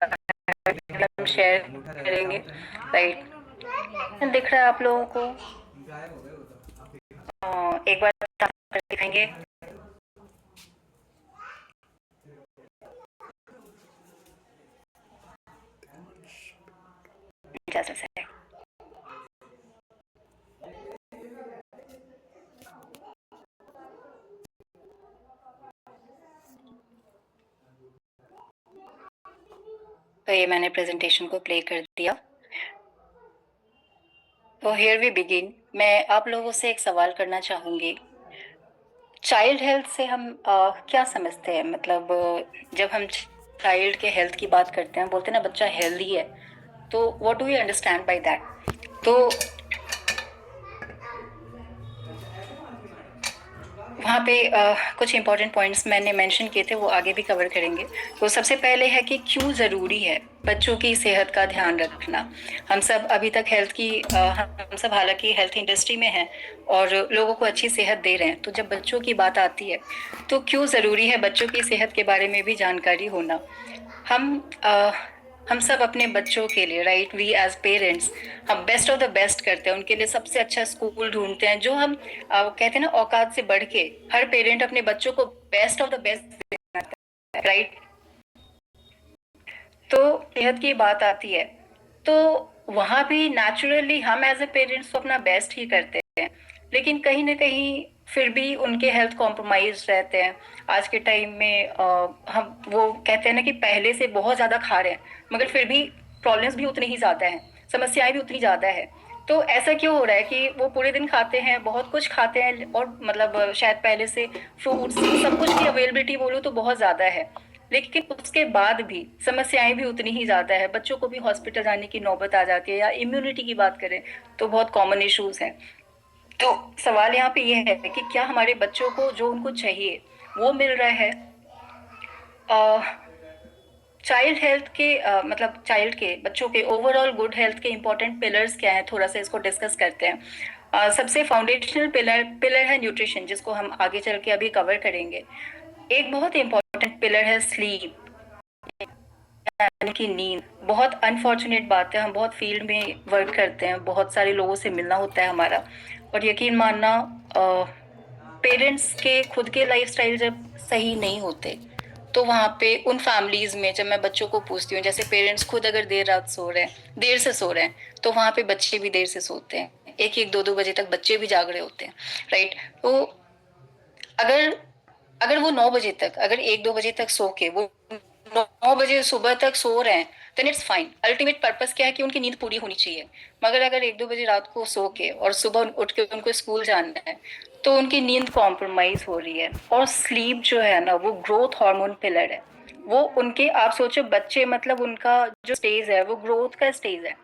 हम शेयर करेंगे, राइट। दिख रहा है आप लोगों को? एक बार दिखाएंगे। जैसे से तो ये मैंने प्रेजेंटेशन को प्ले कर दिया। तो हियर वी बिगिन। मैं आप लोगों से एक सवाल करना चाहूंगी। चाइल्ड हेल्थ से हम क्या समझते हैं? मतलब जब हम चाइल्ड के हेल्थ की बात करते हैं, बोलते हैं ना बच्चा हेल्दी है, तो what do you understand by that? तो वहाँ पे कुछ इंपॉर्टेंट पॉइंट्स मैंने मेंशन किए थे, वो आगे भी कवर करेंगे। तो सबसे पहले है कि क्यों ज़रूरी है बच्चों की सेहत का ध्यान रखना। हम सब अभी तक हम सब हालांकि हेल्थ इंडस्ट्री में हैं और लोगों को अच्छी सेहत दे रहे हैं, तो जब बच्चों की बात आती है तो क्यों ज़रूरी है बच्चों की सेहत के बारे में भी जानकारी होना। हम अ, हम सब अपने बच्चों के लिए, राइट, वी एज पेरेंट्स, हम बेस्ट ऑफ द बेस्ट करते हैं, उनके लिए सबसे अच्छा स्कूल ढूंढते हैं, जो हम कहते हैं ना औकात से बढ़ के। हर पेरेंट अपने बच्चों को बेस्ट ऑफ द बेस्ट देना चाहता है, राइट। तो सेहत की बात आती है तो वहां भी नेचुरली हम एज ए पेरेंट्स तो अपना बेस्ट ही करते हैं, लेकिन कहीं ना कहीं फिर भी उनके हेल्थ कॉम्प्रोमाइज रहते हैं। आज के टाइम में हम वो कहते हैं ना कि पहले से बहुत ज्यादा खा रहे हैं, मगर फिर भी प्रॉब्लम्स भी उतनी ही ज्यादा हैं, समस्याएं भी उतनी ज्यादा है। तो ऐसा क्यों हो रहा है कि वो पूरे दिन खाते हैं, बहुत कुछ खाते हैं, और मतलब शायद पहले से फ्रूट्स सब कुछ की अवेलेबिलिटी बोलूँ तो बहुत ज्यादा है, लेकिन उसके बाद भी समस्याएं भी उतनी ही ज्यादा है। बच्चों को भी हॉस्पिटल जाने की नौबत आ जाती है, या इम्यूनिटी की बात करें तो बहुत कॉमन इश्यूज हैं। तो सवाल यहाँ पे ये है कि क्या हमारे बच्चों को जो उनको चाहिए वो मिल रहा है? चाइल्ड हेल्थ के मतलब चाइल्ड के बच्चों के ओवरऑल गुड हेल्थ के इंपॉर्टेंट पिलर्स क्या हैं, थोड़ा सा इसको डिस्कस करते हैं। सबसे फाउंडेशनल पिलर है न्यूट्रिशन, जिसको हम आगे चल के अभी कवर करेंगे। एक बहुत इंपॉर्टेंट पिलर है स्लीप, यानी कि नींद। बहुत अनफॉर्चुनेट बात है, हम बहुत फील्ड में वर्क करते हैं, बहुत सारे लोगों से मिलना होता है हमारा, और यकीन मानना पेरेंट्स के खुद के लाइफस्टाइल जब सही नहीं होते तो वहाँ पे उन फैमिलीज में जब मैं बच्चों को पूछती हूँ, जैसे पेरेंट्स खुद अगर देर रात सो रहे हैं, देर से सो रहे हैं, तो वहाँ पे बच्चे भी देर से सोते हैं, एक एक दो दो बजे तक बच्चे भी जाग रहे होते हैं, राइट। तो अगर अगर वो 9 बजे तक, अगर 1-2 बजे तक सो के वो 9 बजे सुबह तक सो रहे हैं, then it's fine. Ultimate purpose क्या है कि उनकी नींद पूरी होनी चाहिए। मगर अगर 1-2 बजे रात को सो के और सुबह उठ के उनको स्कूल जाना है, तो उनकी नींद कॉम्प्रोमाइज हो रही है। और स्लीप जो है ना, वो ग्रोथ हार्मोन पिलर है। वो उनके, आप सोचो बच्चे, मतलब उनका जो स्टेज है वो ग्रोथ का स्टेज है,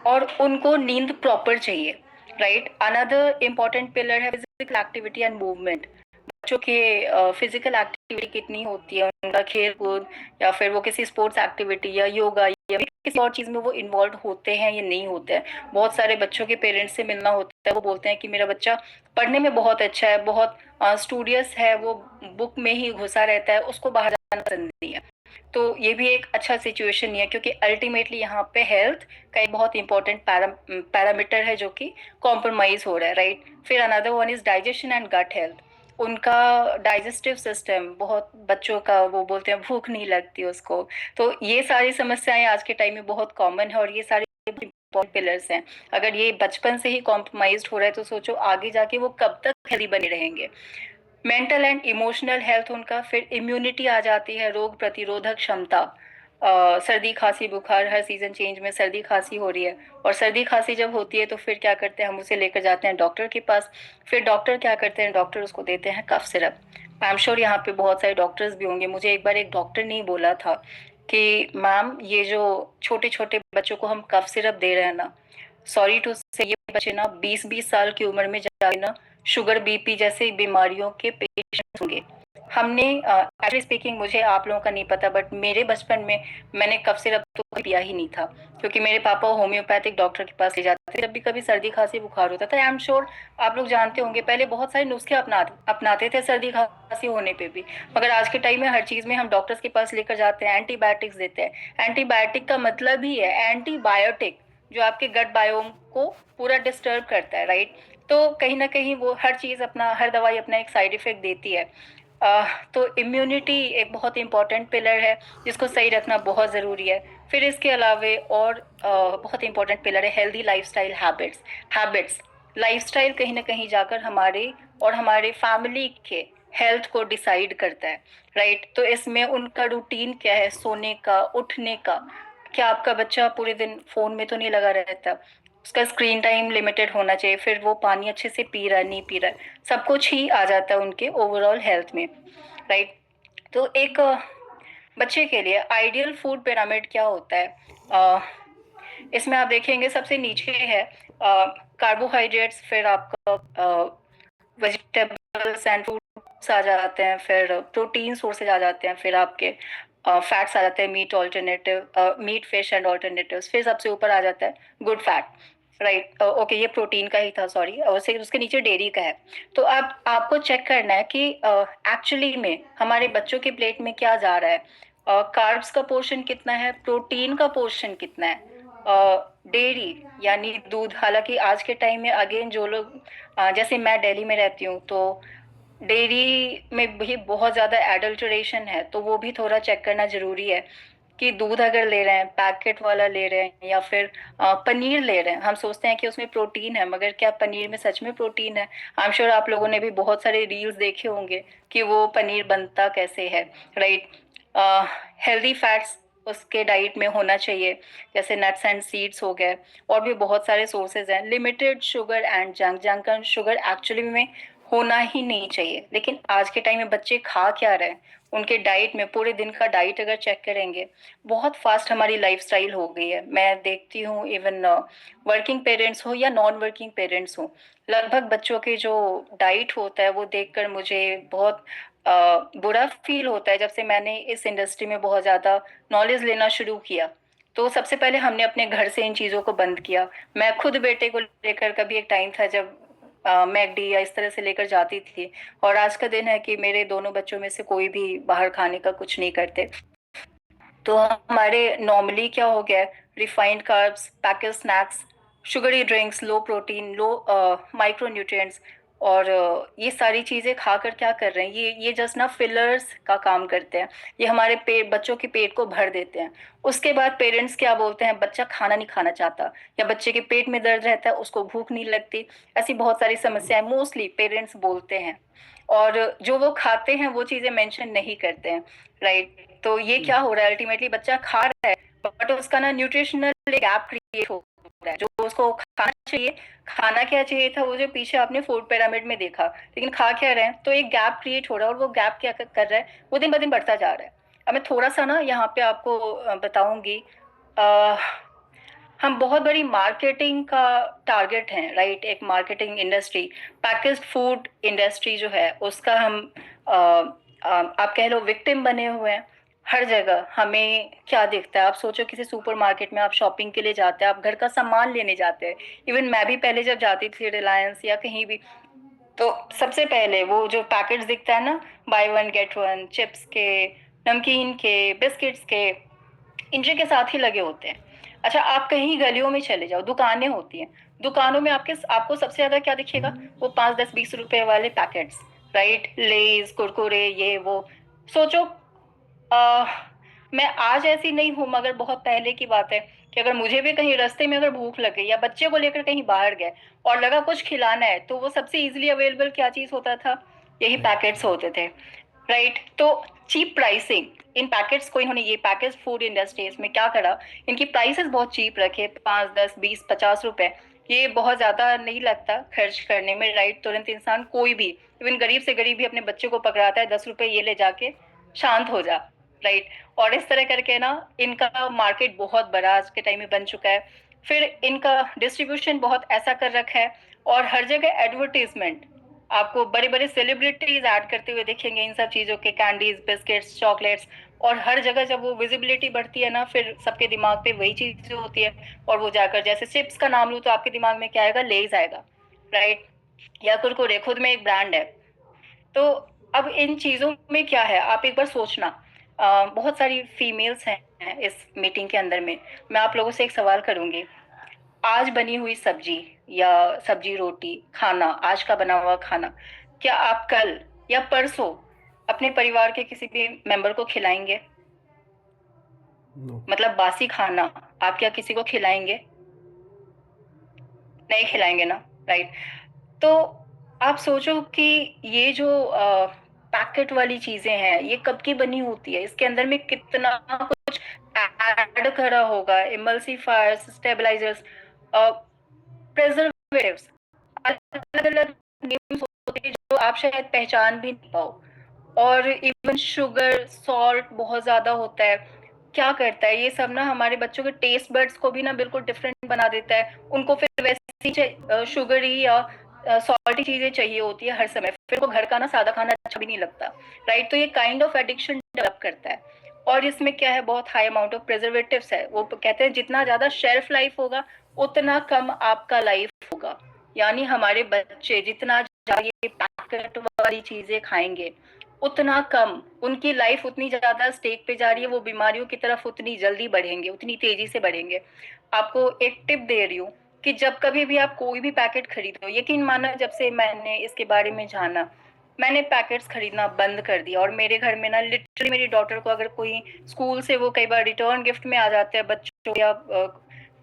और उनको नींद प्रॉपर चाहिए, राइट। अनदर इम्पॉर्टेंट पिलर है फिजिकल एक्टिविटी एंड मूवमेंट। बच्चों के फिजिकल एक्टिविटी कितनी होती है, उनका खेल कूद, या फिर वो किसी स्पोर्ट्स एक्टिविटी या योगा या फिर किसी और चीज में वो इन्वॉल्व होते हैं या नहीं होते हैं। बहुत सारे बच्चों के पेरेंट्स से मिलना होता है, वो बोलते हैं कि मेरा बच्चा पढ़ने में बहुत अच्छा है, बहुत स्टूडियस है, वो बुक में ही घुसा रहता है, उसको बाहर जाना पसंद नहीं है। तो ये भी एक अच्छा सिचुएशन नहीं है, क्योंकि अल्टीमेटली यहाँ पे हेल्थ का एक बहुत इंपॉर्टेंट पैरामीटर है जो कि कॉम्प्रोमाइज हो रहा है, राइट। फिर another one is digestion and gut health. उनका डाइजेस्टिव सिस्टम, बहुत बच्चों का, वो बोलते हैं भूख नहीं लगती उसको। तो ये सारी समस्याएं आज के टाइम में बहुत कॉमन है, और ये सारे इंपॉर्टेंट पिलर्स हैं। अगर ये बचपन से ही कॉम्प्रोमाइज हो रहा है तो सोचो आगे जाके वो कब तक हेल्दी बने रहेंगे। मेंटल एंड इमोशनल हेल्थ उनका, फिर इम्यूनिटी आ जाती है, रोग प्रतिरोधक क्षमता। सर्दी खांसी बुखार, हर सीजन चेंज में सर्दी खांसी हो रही है, और सर्दी खांसी जब होती है तो फिर क्या करते हैं, हम उसे लेकर जाते हैं डॉक्टर के पास। फिर डॉक्टर क्या करते हैं, डॉक्टर उसको देते हैं cough syrup. I am sure यहाँ पे बहुत सारे डॉक्टर्स भी होंगे। मुझे एक बार एक डॉक्टर ने ही बोला था कि मैम, ये जो छोटे छोटे बच्चों को हम कफ सिरप दे रहे हैं ना, सॉरी टू से, ये बच्चे ना 20-20 साल की उम्र में जाके ना शुगर बीपी जैसे बीमारियों के पेशेंट होंगे। हमने एक्चुअली स्पीकिंग, मुझे आप लोगों का नहीं पता, बट मेरे बचपन में मैंने कफ सिरप तो कभी पिया ही नहीं था, क्योंकि मेरे पापा होम्योपैथिक डॉक्टर के पास ले जाते थे जब भी कभी सर्दी खांसी बुखार होता था। आई एम श्योर आप लोग जानते होंगे, पहले बहुत सारे नुस्खे अपनाते थे सर्दी खांसी होने पे भी। मगर आज के टाइम में हर चीज में हम डॉक्टर्स के पास लेकर जाते हैं, एंटीबायोटिक्स देते हैं। एंटीबायोटिक का मतलब ही है एंटीबायोटिक, जो आपके गट बायोम को पूरा डिस्टर्ब करता है, राइट। तो कहीं ना कहीं वो हर चीज अपना, हर दवाई अपना एक साइड इफेक्ट देती है। तो इम्यूनिटी एक बहुत इंपॉर्टेंट पिलर है, जिसको सही रखना बहुत ज़रूरी है। फिर इसके अलावे और बहुत इंपॉर्टेंट पिलर है healthy lifestyle habits. Habits lifestyle कहीं ना कहीं जाकर हमारे और हमारे फैमिली के हेल्थ को डिसाइड करता है, राइट। तो इसमें उनका रूटीन क्या है, सोने का, उठने का। क्या आपका बच्चा पूरे दिन फोन में तो नहीं लगा रहता? उसका स्क्रीन टाइम लिमिटेड होना चाहिए। फिर वो पानी अच्छे से पी रहा है, नहीं पी रहा है, सब कुछ ही आ जाता है उनके ओवरऑल हेल्थ में, राइट। तो एक बच्चे के लिए आइडियल फूड पिरामिड क्या होता है? अ, इसमें आप देखेंगे सबसे नीचे है कार्बोहाइड्रेट्स, फिर आपका वेजिटेबल्स एंड फ्रूट्स आ जाते हैं, फिर प्रोटीन सोर्सेज आ जाते हैं, फिर आपके फैट्स आ जाते हैं, meat alternative, meat fish and alternatives, फिर सबसे ऊपर आ जाता है गुड फैट, राइट। ओके, ये प्रोटीन का ही था, सॉरी। और उसके नीचे डेयरी का है। तो आप आपको चेक करना है कि एक्चुअली में हमारे बच्चों के प्लेट में क्या जा रहा है, कार्ब्स का पोर्शन कितना है, प्रोटीन का पोर्शन कितना है, डेयरी यानी दूध। हालांकि आज के टाइम में अगेन जो लोग जैसे मैं दिल्ली में रहती हूँ, तो डेयरी में भी बहुत ज़्यादा एडल्टरेशन है, तो वो भी थोड़ा चेक करना ज़रूरी है कि दूध अगर ले रहे हैं, पैकेट वाला ले रहे हैं, या फिर पनीर ले रहे हैं। हम सोचते हैं कि उसमें प्रोटीन है, मगर क्या पनीर में सच में प्रोटीन है? आई एम श्योर आप लोगों ने भी बहुत सारे रील्स देखे होंगे कि वो पनीर बनता कैसे है, राइट। हेल्दी फैट्स उसके डाइट में होना चाहिए, जैसे नट्स एंड सीड्स हो गए। और भी बहुत सारे सोर्सेज हैं। Limited sugar and junk, junk and sugar actually में होना ही नहीं चाहिए। लेकिन आज के टाइम में बच्चे खा क्या रहे हैं, उनके डाइट में, पूरे दिन का डाइट अगर चेक करेंगे, बहुत फास्ट हमारी लाइफस्टाइल हो गई है। मैं देखती हूँ इवन वर्किंग पेरेंट्स हो या नॉन वर्किंग पेरेंट्स हो, लगभग बच्चों के जो डाइट होता है वो देखकर मुझे बहुत बुरा फील होता है। जब से मैंने इस इंडस्ट्री में बहुत ज़्यादा नॉलेज लेना शुरू किया, तो सबसे पहले हमने अपने घर से इन चीज़ों को बंद किया। मैं खुद बेटे को लेकर, कभी एक टाइम था जब मैकडी या इस तरह से लेकर जाती थी, और आज का दिन है कि मेरे दोनों बच्चों में से कोई भी बाहर खाने का कुछ नहीं करते। तो हमारे नॉर्मली क्या हो गया है, refined carbs, package snacks, sugary drinks, low protein, low micro nutrients. और ये सारी चीज़ें खाकर क्या कर रहे हैं, ये जस्ट ना फिलर्स का काम करते हैं। ये हमारे पेट, बच्चों के पेट को भर देते हैं। उसके बाद पेरेंट्स क्या बोलते हैं, बच्चा खाना नहीं खाना चाहता, या बच्चे के पेट में दर्द रहता है, उसको भूख नहीं लगती। ऐसी बहुत सारी समस्याएं मोस्टली पेरेंट्स बोलते हैं, और जो वो खाते हैं वो चीज़ें मेंशन नहीं करते हैं, राइट। तो ये क्या हो रहा है, अल्टीमेटली बच्चा खा रहा है, बट उसका ना न्यूट्रिशनल गैप क्रिएट हो रहा है। जो उसको खाना चाहिए, खाना क्या चाहिए था, वो जो पीछे आपने फूड पिरामिड में देखा, लेकिन खा क्या रहे हैं, तो एक गैप क्रिएट हो रहा है। और वो गैप क्या कर रहा है, वो दिन ब दिन बढ़ता जा रहा है। अब मैं थोड़ा सा ना यहाँ पे आपको बताऊंगी। हम बहुत बड़ी मार्केटिंग का टारगेट हैं, राइट। एक marketing industry, packaged food industry जो है, उसका हम आप कह लो विक्टिम बने हुए हैं। हर जगह हमें क्या दिखता है, आप सोचो किसी सुपरमार्केट में आप शॉपिंग के लिए जाते हैं, आप घर का सामान लेने जाते हैं। इवन मैं भी पहले जब जाती थी रिलायंस या कहीं भी, तो सबसे पहले वो जो पैकेट्स दिखता है ना, by one get one, chips के, नमकीन के, बिस्किट्स के, इंजन के साथ ही लगे होते हैं। अच्छा, आप कहीं गलियों में चले जाओ, दुकानें होती हैं, दुकानों में आपको सबसे ज्यादा क्या दिखेगा, वो 5, 10, 20 रुपए वाले पैकेट्स, राइट। लेज, कुरकुरे, ये वो। सोचो, आ, मैं आज ऐसी नहीं हूं, मगर बहुत पहले की बात है कि अगर मुझे भी कहीं रास्ते में अगर भूख लग गई, या बच्चे को लेकर कहीं बाहर गए और लगा कुछ खिलाना है, तो वो सबसे इजीली अवेलेबल क्या चीज होता था, यही पैकेट्स होते थे, राइट। तो चीप प्राइसिंग, इन पैकेट्स को इन्होंने, ये पैकेज फूड इंडस्ट्रीज में क्या करा, इनकी प्राइसेस बहुत चीप रखे, 5, 10, 20, 50 रुपए। ये बहुत ज्यादा नहीं लगता खर्च करने में, राइट। तुरंत इंसान कोई भी, इवन गरीब से गरीब भी अपने बच्चे को पकड़ाता है, 10 रुपए ये ले जाके शांत हो जा, राइट। और इस तरह करके ना इनका मार्केट बहुत बड़ा आज के टाइम में बन चुका है। फिर इनका डिस्ट्रीब्यूशन बहुत ऐसा कर रखा है, और हर जगह एडवर्टीजमेंट, आपको बड़े बड़े सेलिब्रिटीज ऐड करते हुए दिखेंगे इन सब चीजों के, कैंडीज, बिस्किट्स, चॉकलेट्स। और हर जगह जब वो विजिबिलिटी बढ़ती है ना, फिर सबके दिमाग पे वही चीजें होती है। और वो जाकर, जैसे चिप्स का नाम लूं तो आपके दिमाग में क्या आएगा? लेज आएगा, राइट? या कुरकुरे खुद में एक ब्रांड है। तो अब इन चीजों में क्या है, आप एक बार सोचना। बहुत सारी फीमेल्स हैं इस मीटिंग के अंदर में। मैं आप लोगों से एक सवाल करूंगी। आज बनी हुई सब्जी या सब्जी रोटी खाना, आज का बना हुआ खाना, क्या आप कल या परसों अपने परिवार के किसी भी मेंबर को खिलाएंगे? नो। मतलब बासी खाना आप क्या किसी को खिलाएंगे? नहीं खिलाएंगे ना, राइट? तो आप सोचो कि ये जो पैकेट वाली चीजें हैं, ये कब की बनी होती है? इसके अंदर में कितना कुछ ऐड करा होगा, इमल्सिफायर्स, स्टेबलाइजर्स, प्रिजर्वेटिव्स, अलग अलग नेम्स होते हैं जो आप शायद पहचान भी नहीं पाओ। और इवन शुगर, सॉल्ट बहुत ज्यादा होता है। क्या करता है ये सब ना, हमारे बच्चों के टेस्ट बर्ड्स को भी ना बिल्कुल डिफरेंट बना देता है। उनको फिर वैसी शुगरी या सॉल्टी चीजें चाहिए होती है हर समय, फिर को घर का ना सादा खाना अच्छा भी नहीं लगता, राइट? तो ये काइंड ऑफ एडिक्शन डेवलप करता है। और इसमें क्या है, बहुत हाई अमाउंट ऑफ प्रिजर्वेटिव्स है। वो कहते हैं जितना ज्यादा शेल्फ लाइफ होगा उतना कम आपका लाइफ होगा। यानी हमारे बच्चे जितना ज्यादा ये पैकेट वाली चीजें खाएंगे उतना कम उनकी लाइफ, उतनी ज्यादा स्टेक पे जा रही है, वो बीमारियों की तरफ उतनी जल्दी बढ़ेंगे, उतनी तेजी से बढ़ेंगे। आपको एक टिप दे रही हूँ कि जब कभी भी आप कोई भी पैकेट खरीदो, यकीन मानो जब से मैंने इसके बारे में जाना, मैंने पैकेट्स खरीदना बंद कर दिया। और मेरे घर में ना लिटरली मेरी डॉटर को अगर कोई स्कूल से, वो कई बार रिटर्न गिफ्ट में आ जाते हैं बच्चों या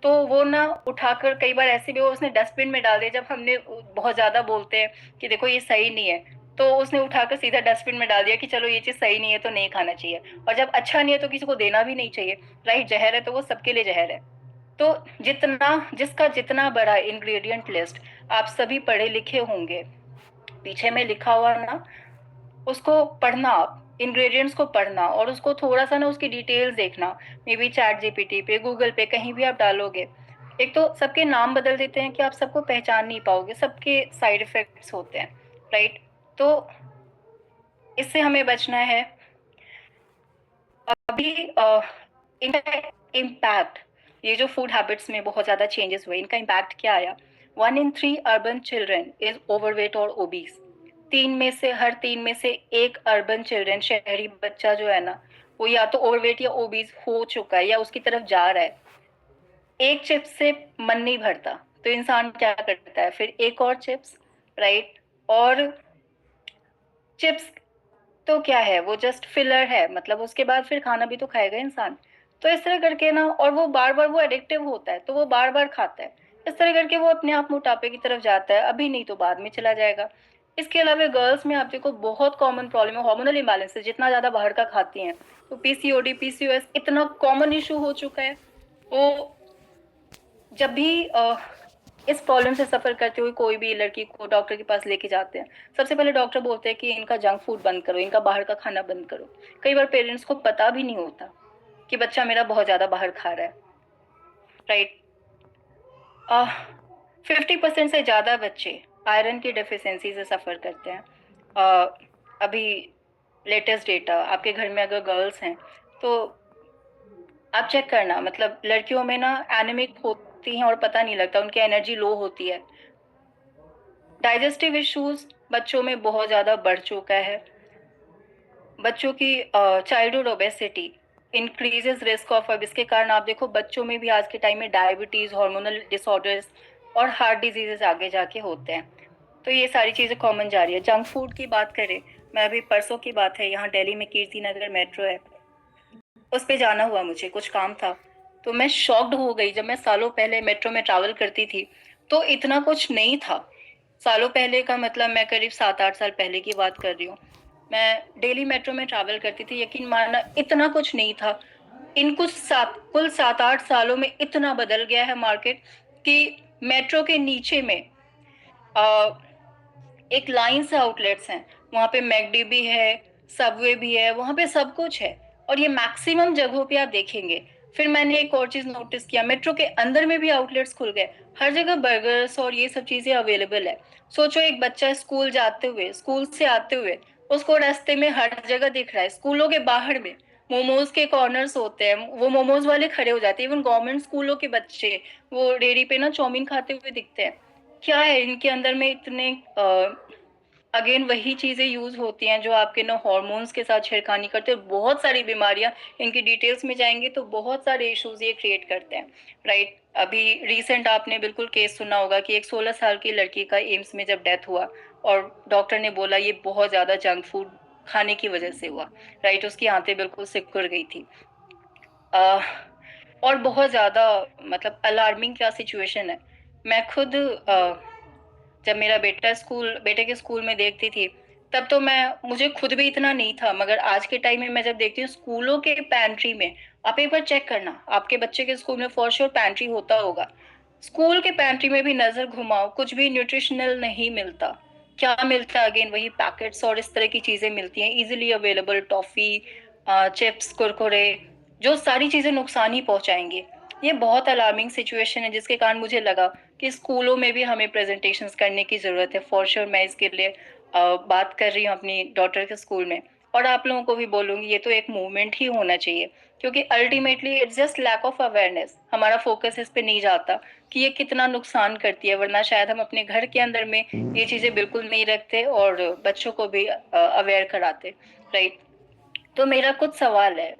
तो वो ना उठाकर कई बार ऐसे भी वो उसने डस्टबिन में डाल दिया। जब हमने बहुत ज्यादा बोलते हैं कि देखो ये सही नहीं है, तो उसने उठाकर सीधा डस्टबिन में डाल दिया कि चलो ये चीज सही नहीं है तो नहीं खाना चाहिए। और जब अच्छा नहीं है तो किसी को देना भी नहीं चाहिए, राइट? जहर है तो वो सबके लिए जहर है। तो जितना, जिसका जितना बड़ा इंग्रेडिएंट लिस्ट आप सभी पढ़े लिखे होंगे, पीछे में लिखा हुआ ना, उसको पढ़ना, आप इंग्रेडिएंट्स को पढ़ना और उसको थोड़ा सा ना उसकी डिटेल्स देखना। मे बी चैट जीपीटी पे, गूगल पे, कहीं भी आप डालोगे। एक तो सबके नाम बदल देते हैं कि आप सबको पहचान नहीं पाओगे, सबके साइड इफेक्ट्स होते हैं, राइट? तो इससे हमें बचना है। अभी इनका इम्पैक्ट, ये जो फूड हैबिट्स में बहुत ज्यादा चेंजेस हुए, इनका इम्पैक्ट क्या आया? 1 in 3 urban children is overweight और ओबीस। हर तीन में से एक अर्बन चिल्ड्रन, शहरी बच्चा जो है ना, वो या तो ओवरवेट या ओबीस हो चुका है या उसकी तरफ जा रहा है। एक चिप्स से मन नहीं भरता, तो इंसान क्या करता है? फिर एक और चिप्स, राइट? और चिप्स तो क्या है, वो जस्ट फिलर है, मतलब उसके बाद फिर खाना भी तो खाएगा इंसान। तो इस तरह करके ना, और वो बार बार वो एडिक्टिव होता है तो वो बार बार खाता है। इस तरह करके वो अपने आप मोटापे की तरफ जाता है, अभी नहीं तो बाद में चला जाएगा। इसके अलावा गर्ल्स में आप देखो बहुत कॉमन प्रॉब्लम है, हार्मोनल इम्बैलेंस। जितना ज्यादा बाहर का खाती हैं तो पीसीओडी, पीसीओएस इतना कॉमन इशू हो चुका है। वो जब भी इस प्रॉब्लम से सफर करते हुए कोई भी लड़की को डॉक्टर के पास लेके जाते हैं, सबसे पहले डॉक्टर बोलते हैं कि इनका जंक फूड बंद करो, इनका बाहर का खाना बंद करो। कई बार पेरेंट्स को पता भी नहीं होता कि बच्चा मेरा बहुत ज्यादा बाहर खा रहा है, राइट? 50% से ज्यादा बच्चे आयरन की डेफिशिएंसी से सफर करते हैं। अभी लेटेस्ट डेटा, आपके घर में अगर गर्ल्स हैं तो आप चेक करना, मतलब लड़कियों में ना एनीमिक होती हैं और पता नहीं लगता, उनकी एनर्जी लो होती है। डाइजेस्टिव इश्यूज बच्चों में बहुत ज्यादा बढ़ चुका है। बच्चों की childhood obesity increases risk of, अब इसके कारण आप देखो बच्चों में भी आज के टाइम में डायबिटीज, हार्मोनल डिसऑर्डर्स और हार्ट डिजीजेस आगे जाके होते हैं। तो ये सारी चीजें कॉमन जा रही है। जंक फूड की बात करें, मैं अभी परसों की बात है, यहाँ दिल्ली में कीर्ति नगर मेट्रो है, उस पे जाना हुआ, मुझे कुछ काम था। तो मैं शॉक्ड हो गई, जब मैं सालों पहले मेट्रो में ट्रैवल करती थी तो इतना कुछ नहीं था। सालों पहले का मतलब मैं करीब 7-8 साल पहले की बात कर रही हूँ। मैं डेली मेट्रो में ट्रैवल करती थी, यकीन मानना इतना कुछ नहीं था। इन कुल 7-8 सालों में इतना बदल गया है मार्केट कि मेट्रो के नीचे में आ, एक लाइन से आउटलेट्स हैं, वहां पे मैकडी भी है, सबवे भी है, वहां पे सब कुछ है। और ये मैक्सिमम जगहों पे आप देखेंगे फिर मैंने एक और चीज नोटिस किया, मेट्रो के अंदर में भी आउटलेट्स खुल गए, हर जगह बर्गर्स और ये सब चीजें अवेलेबल है। सोचो एक बच्चा स्कूल जाते हुए, स्कूल से आते हुए, उसको रास्ते में हर जगह दिख रहा है, स्कूलों के बाहर में मोमोज के कॉर्नर्स होते हैं, वो मोमोज वाले खड़े हो जाते हैं। इवन गवर्नमेंट स्कूलों के बच्चे वो रेडी पे ना चाउमीन खाते हुए दिखते हैं। क्या है इनके अंदर में इतने, अगेन वही चीजें यूज होती हैं जो आपके ना हार्मोन्स के साथ छेड़खानी करते हैं, बहुत सारी बीमारियां, इनकी डिटेल्स में जाएंगे तो बहुत सारे इश्यूज ये क्रिएट करते हैं। राइट, अभी रिसेंट आपने बिल्कुल केस सुना होगा कि एक 16 साल की लड़की का एम्स में जब डेथ हुआ, और डॉक्टर ने बोला ये बहुत ज्यादा जंक फूड खाने की वजह से हुआ। राइट, उसकी आंतें बिल्कुल सिकुड़ गई थी। अह, और बहुत ज्यादा, मतलब अलार्मिंग क्या सिचुएशन है। मैं खुद जब मेरा बेटे के स्कूल में देखती थी, तब तो मुझे खुद भी इतना नहीं था, मगर आज के टाइम में मैं जब देखती हूँ स्कूलों के पैंट्री में, आप एक बार चेक करना, आपके बच्चे के स्कूल में फॉर श्योर पैंट्री होता होगा, स्कूल के पैंट्री में भी नजर घुमाओ, कुछ भी न्यूट्रिशनल नहीं मिलता। क्या मिलता है? अगेन वही पैकेट्स और इस तरह की चीजें मिलती हैं, easily available toffee, chips, Kurkure, जो सारी चीजें नुकसान ही पहुंचाएंगी। ये बहुत अलार्मिंग सिचुएशन है, जिसके कारण मुझे लगा कि स्कूलों में भी हमें प्रेजेंटेशंस करने की जरूरत है। फॉर श्योर मैं इसके लिए बात कर रही हूँ अपनी डॉटर के स्कूल में, और आप लोगों को भी बोलूंगी ये तो एक मूवमेंट ही होना चाहिए, क्योंकि ultimately it's just lack of awareness, हमारा फोकस इस पे नहीं जाता कि ये कितना नुकसान करती है, वरना शायद हम अपने घर के अंदर में ये चीजें बिल्कुल नहीं रखते और बच्चों को भी अवेयर कराते। राइट, तो मेरा कुछ सवाल है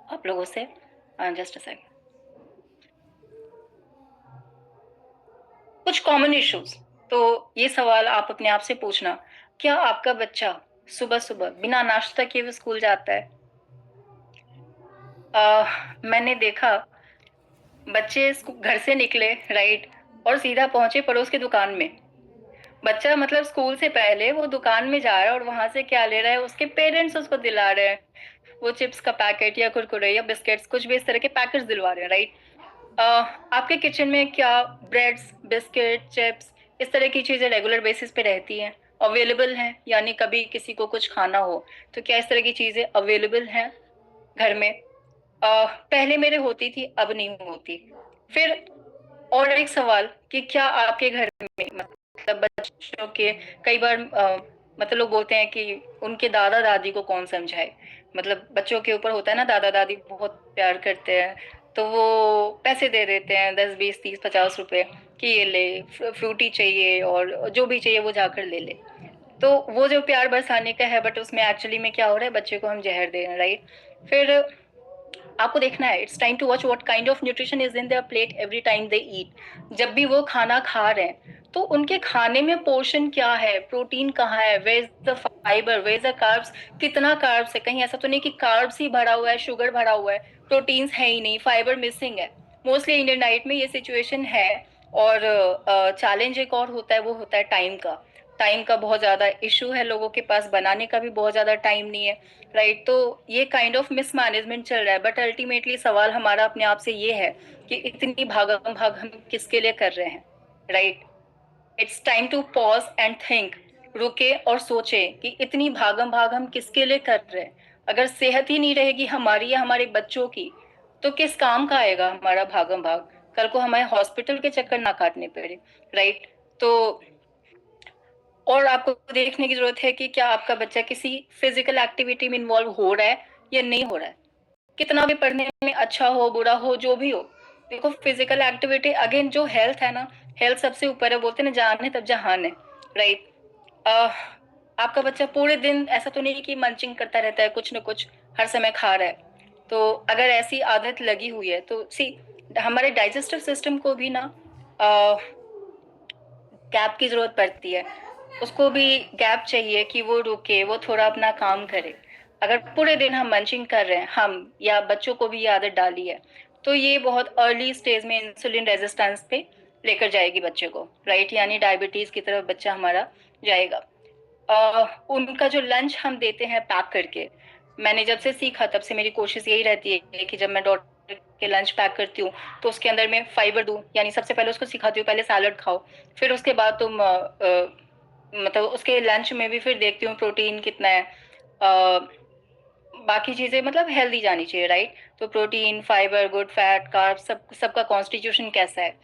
आप लोगों से, जस्ट अ सेकंड, कुछ कॉमन इश्यूज। तो ये सवाल आप अपने आप से पूछना, क्या आपका बच्चा सुबह सुबह बिना नाश्ता किए हुए स्कूल जाता है? मैंने देखा बच्चे घर से निकले, राइट, और सीधा पहुंचे पड़ोस की दुकान में। बच्चा मतलब स्कूल से पहले वो दुकान में जा रहा है और वहां से क्या ले रहा है, उसके पेरेंट्स उसको दिला रहे हैं, वो चिप्स का पैकेट या कुरकुरे या बिस्किट्स, कुछ भी इस तरह के पैकेट्स दिलवा रहे हैं। राइट, आपके किचन में क्या ब्रेड्स, बिस्किट, चिप्स, इस तरह की चीजें रेगुलर बेसिस पे रहती हैं, अवेलेबल हैं? यानी कभी किसी को कुछ खाना हो तो क्या इस तरह की चीजें अवेलेबल हैं घर में? पहले मेरे होती थी, अब नहीं होती। फिर और एक सवाल कि क्या आपके घर में, मतलब बच्चों के, कई बार मतलब लोग बोलते हैं कि उनके दादा दादी को कौन समझाए, मतलब बच्चों के ऊपर होता है ना, दादा दादी बहुत प्यार करते हैं, तो वो पैसे दे देते हैं 10 20 30 50 रुपए कि ये ले, फ्रूटी चाहिए और जो भी चाहिए वो जाकर ले ले। तो वो जो प्यार बरसाने का है, बट उसमें एक्चुअली में क्या हो रहा है, बच्चे को हम जहर दे रहे हैं। राइट, फिर आपको देखना है, it's time to watch what kind of nutrition is in their plate every time they eat. जब भी वो खाना खा रहे हैं तो उनके खाने में पोर्शन क्या है, प्रोटीन कहाँ है, where is the fibre, where is the carbs, कितना कार्ब्स है, कहीं ऐसा तो नहीं कि कार्ब्स ही भरा हुआ है, शुगर भरा हुआ है, प्रोटीन्स है ही नहीं, फाइबर मिसिंग है। मोस्टली इंडियन डाइट में ये सिचुएशन है। और चैलेंज एक और होता है, वो होता है टाइम का। टाइम का बहुत ज्यादा इशू है, लोगों के पास बनाने का भी बहुत ज्यादा टाइम नहीं है। राइट, तो ये काइंड ऑफ मिसमैनेजमेंट चल रहा है, बट अल्टीमेटली सवाल हमारा अपने आप से ये है कि इतनी भागम भाग हम किसके लिए कर रहे हैं? Right, it's time to pause and think, रुके और सोचे कि इतनी भागम भाग हम किसके लिए कर रहे हैं। अगर सेहत ही नहीं रहेगी हमारी या हमारे बच्चों की, तो किस काम का आएगा हमारा भागम भाग? कल को हमें हॉस्पिटल के चक्कर ना काटने पड़े। राइट, तो और आपको देखने की जरूरत है कि क्या आपका बच्चा किसी फिजिकल एक्टिविटी में इन्वॉल्व हो रहा है या नहीं हो रहा है। कितना भी पढ़ने में अच्छा हो, बुरा हो, जो भी हो, देखो फिजिकल एक्टिविटी, अगेन जो हेल्थ है ना, हेल्थ सबसे ऊपर है, बोलते हैं ना जान है तब जहान है। राइट, आपका बच्चा पूरे दिन ऐसा तो नहीं कि मंचिंग करता रहता है, कुछ न कुछ हर समय खा रहा है। तो अगर ऐसी आदत लगी हुई है तो सी, हमारे डाइजेस्टिव सिस्टम को भी ना गैप की जरूरत पड़ती है, उसको भी गैप चाहिए कि वो रुके, वो थोड़ा अपना काम करे। अगर पूरे दिन हम मंचिंग कर रहे हैं, हम या बच्चों को भी ये आदत डाली है, तो ये बहुत अर्ली स्टेज में इंसुलिन रेजिस्टेंस पे लेकर जाएगी बच्चे को। राइट, यानी डायबिटीज की तरफ बच्चा हमारा जाएगा। उनका जो लंच हम देते हैं पैक करके, मैंने जब से सीखा तब से मेरी कोशिश यही रहती है कि जब मैं डॉटर के लंच पैक करती हूँ तो उसके अंदर मैं फाइबर दूं, यानी सबसे पहले उसको सिखाती हूँ पहले सैलड खाओ, फिर उसके बाद तुम मतलब उसके लंच में भी फिर देखती हूँ प्रोटीन कितना है, बाकी चीजें मतलब हेल्दी जानी चाहिए, राइट? तो protein, fibre, good fat, carb, सबका कॉन्स्टिट्यूशन कैसा है।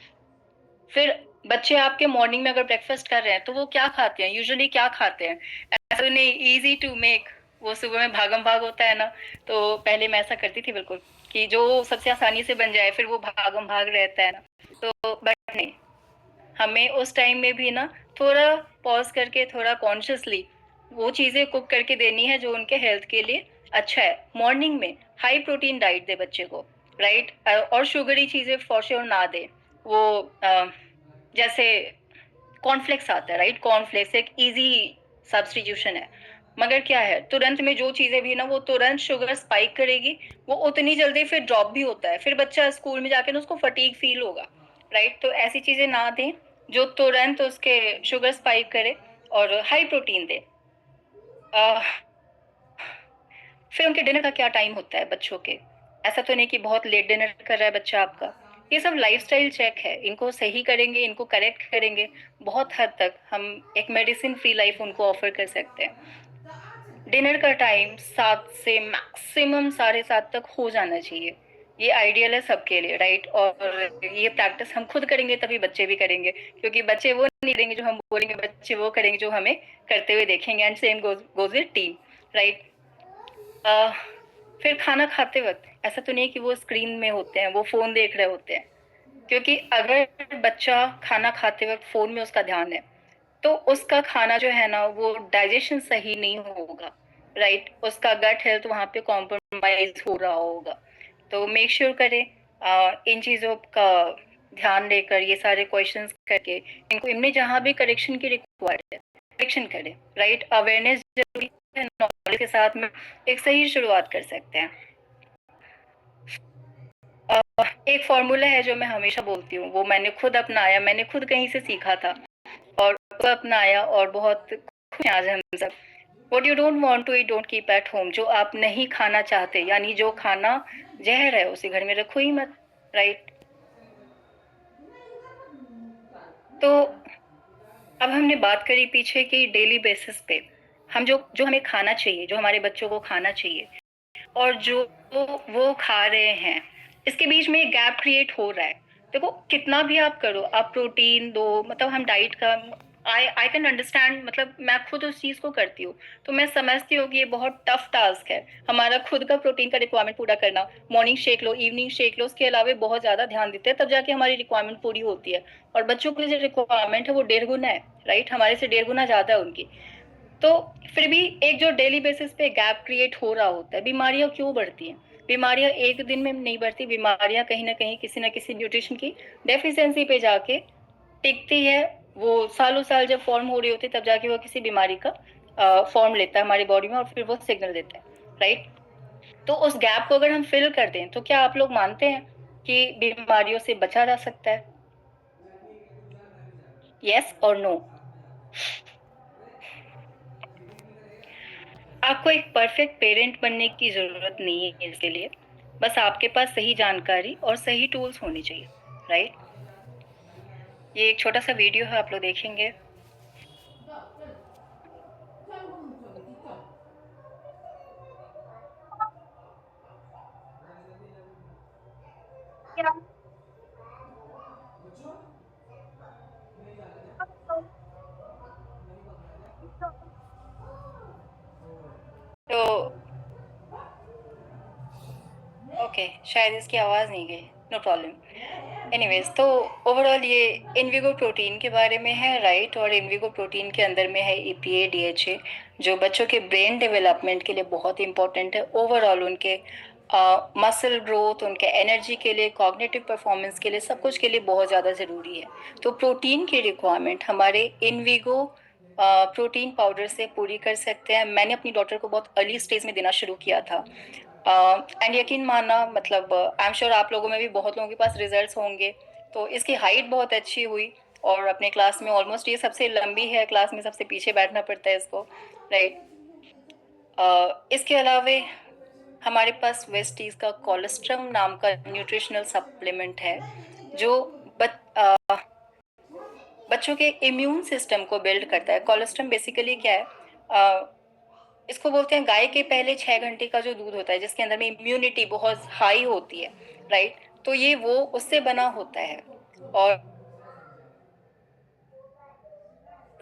फिर बच्चे आपके मॉर्निंग में अगर ब्रेकफास्ट कर रहे हैं तो वो क्या खाते हैं, यूजुअली क्या खाते हैं? ऐसा तो नहीं इजी टू मेक, वो सुबह में भागम भाग होता है ना। तो पहले मैं ऐसा करती थी बिल्कुल, कि जो सबसे आसानी से बन जाए, फिर वो भागम भाग रहता है ना। तो बट नहीं, हमें उस टाइम में भी ना थोड़ा पॉज करके, थोड़ा कॉन्शियसली वो चीजें कुक करके देनी है जो उनके हेल्थ के लिए अच्छा है। मॉर्निंग में हाई प्रोटीन डाइट दे बच्चे को, राइट? और शुगरी चीजें फॉर श्योर ना दे। वो जैसे कॉर्नफ्लेक्स आता है, राइट? कॉर्नफ्लेक्स एक इजी सब्स्टिट्यूशन है, मगर क्या है, तुरंत में जो चीजें भी ना वो तुरंत शुगर स्पाइक करेगी। वो उतनी जल्दी फिर ड्रॉप भी होता है, फिर बच्चा स्कूल में जाके ना उसको फटीग फील होगा, राइट? तो ऐसी चीजें ना दें जो तुरंत उसके शुगर स्पाइक करे, और हाई प्रोटीन दे। फिर उनके डिनर का क्या टाइम होता है बच्चों के? ऐसा तो नहीं कि बहुत लेट डिनर कर रहा है बच्चा आपका। ये सब लाइफस्टाइल चेक है, इनको सही करेंगे, इनको करेक्ट करेंगे, बहुत हद तक हम एक मेडिसिन फ्री लाइफ उनको ऑफर कर सकते हैं। डिनर का टाइम 7 से मैक्सिमम 7:30 तक हो जाना चाहिए। ये आइडियल है सबके लिए, राइट? और ये प्रैक्टिस हम खुद करेंगे तभी बच्चे भी करेंगे, क्योंकि बच्चे वो नहीं करेंगे जो हम बोलेंगे, बच्चे वो करेंगे जो हमें करते हुए देखेंगे। And same goes with team, right? Uh, फिर खाना खाते वक्त ऐसा तो नहीं कि वो स्क्रीन में होते हैं, वो फोन देख रहे होते हैं। क्योंकि अगर बच्चा खाना खाते वक्त फोन में उसका ध्यान है, तो उसका खाना जो है ना वो डाइजेशन सही नहीं होगा, राइट? उसका गट हेल्थ वहां पे कॉम्प्रोमाइज हो रहा होगा। तो मेक श्योर करें, इन चीजों का ध्यान लेकर, ये सारे क्वेश्चंस करके, इनको इनमें जहां भी करेक्शन की रिक्वायर्ड है करेक्शन करें, राइट? अवेयरनेस जरूरी है, नॉलेज के साथ में एक सही शुरुआत कर सकते हैं। एक फॉर्मूला है जो मैं हमेशा बोलती हूँ, वो मैंने खुद अपनाया, मैंने खुद कहीं से सीखा था और अपनाया, और बहुत खुश हैं आज हम सब। What you don't want to eat don't keep at home. जो आप नहीं खाना चाहते, यानी जो खाना जहर है, उसे घर में रखो ही मत, राइट? तो अब हमने बात करी पीछे की डेली बेसिस पे हम जो जो हमें खाना चाहिए, जो हमारे बच्चों को खाना चाहिए, और जो वो खा रहे हैं, इसके बीच में एक गैप क्रिएट हो रहा है। देखो, कितना भी आप करो, आप प्रोटीन दो, मतलब हम डाइट का, आई कैन अंडरस्टैंड, मतलब मैं खुद उस चीज को करती हूँ, तो मैं समझती हूँ कि ये बहुत टफ टास्क है हमारा, खुद का प्रोटीन का रिक्वायरमेंट पूरा करना। मॉर्निंग शेक लो, इवनिंग शेक लो, उसके अलावा बहुत ज्यादा ध्यान देते हैं, तब जाके हमारी रिक्वायरमेंट पूरी होती है। और बच्चों की जो रिक्वायरमेंट है वो 1.5 गुना है, राइट? हमारे से 1.5 गुना ज्यादा है उनकी। तो फिर भी एक जो डेली बेसिस पे गैप क्रिएट हो रहा होता है, बीमारियां क्यों बढ़ती हैं? बीमारियां एक दिन में नहीं बढ़ती, बीमारियां कहीं ना कहीं किसी ना किसी न्यूट्रिशन की डेफिशिएंसी पे जाके टिकती है। वो सालों साल जब फॉर्म हो रही होती है, तब जाके वो किसी बीमारी का फॉर्म लेता है हमारी बॉडी में, और फिर वो सिग्नल देता है, राइट? तो उस गैप को अगर हम फिल कर दें, तो क्या आप लोग मानते हैं कि बीमारियों से बचा जा सकता है? यस और नो? आपको एक परफेक्ट पेरेंट बनने की जरूरत नहीं है इसके लिए, बस आपके पास सही जानकारी और सही टूल्स होने चाहिए, राइट? ये एक छोटा सा वीडियो है, आप लोग देखेंगे। तो ओके, शायद इसकी आवाज नहीं गई, नो प्रॉब्लम। एनीवेज, तो ओवरऑल ये इनविगो प्रोटीन के बारे में है, राइट? और इनविगो प्रोटीन के अंदर में है ईपीए, डीएचए, जो बच्चों के ब्रेन डेवलपमेंट के लिए बहुत इंपॉर्टेंट है, ओवरऑल उनके मसल ग्रोथ, उनके एनर्जी के लिए, कॉग्निटिव परफॉर्मेंस के लिए, सब कुछ के लिए बहुत ज़्यादा ज़रूरी है। तो प्रोटीन की रिक्वायरमेंट हमारे इनविगो प्रोटीन पाउडर से पूरी कर सकते हैं। मैंने अपनी डॉटर को बहुत अर्ली स्टेज में देना शुरू किया था, एंड यकीन मानना, मतलब आई एम श्योर आप लोगों में भी बहुत लोगों के पास रिजल्ट्स होंगे। तो इसकी हाइट बहुत अच्छी हुई, और अपने क्लास में ऑलमोस्ट ये सबसे लंबी है, क्लास में सबसे पीछे बैठना पड़ता है इसको, राइट? इसके अलावे हमारे पास वेस्टीज का कोलेस्ट्रम नाम का न्यूट्रिशनल सप्लीमेंट है, जो बच, अ, बच्चों के इम्यून सिस्टम को बिल्ड करता है। कोलेस्ट्रम बेसिकली क्या है? इसको बोलते हैं गाय के पहले 6 घंटे का जो दूध होता है, जिसके अंदर में इम्यूनिटी बहुत हाई होती है, राइट। तो ये वो उससे बना होता है, और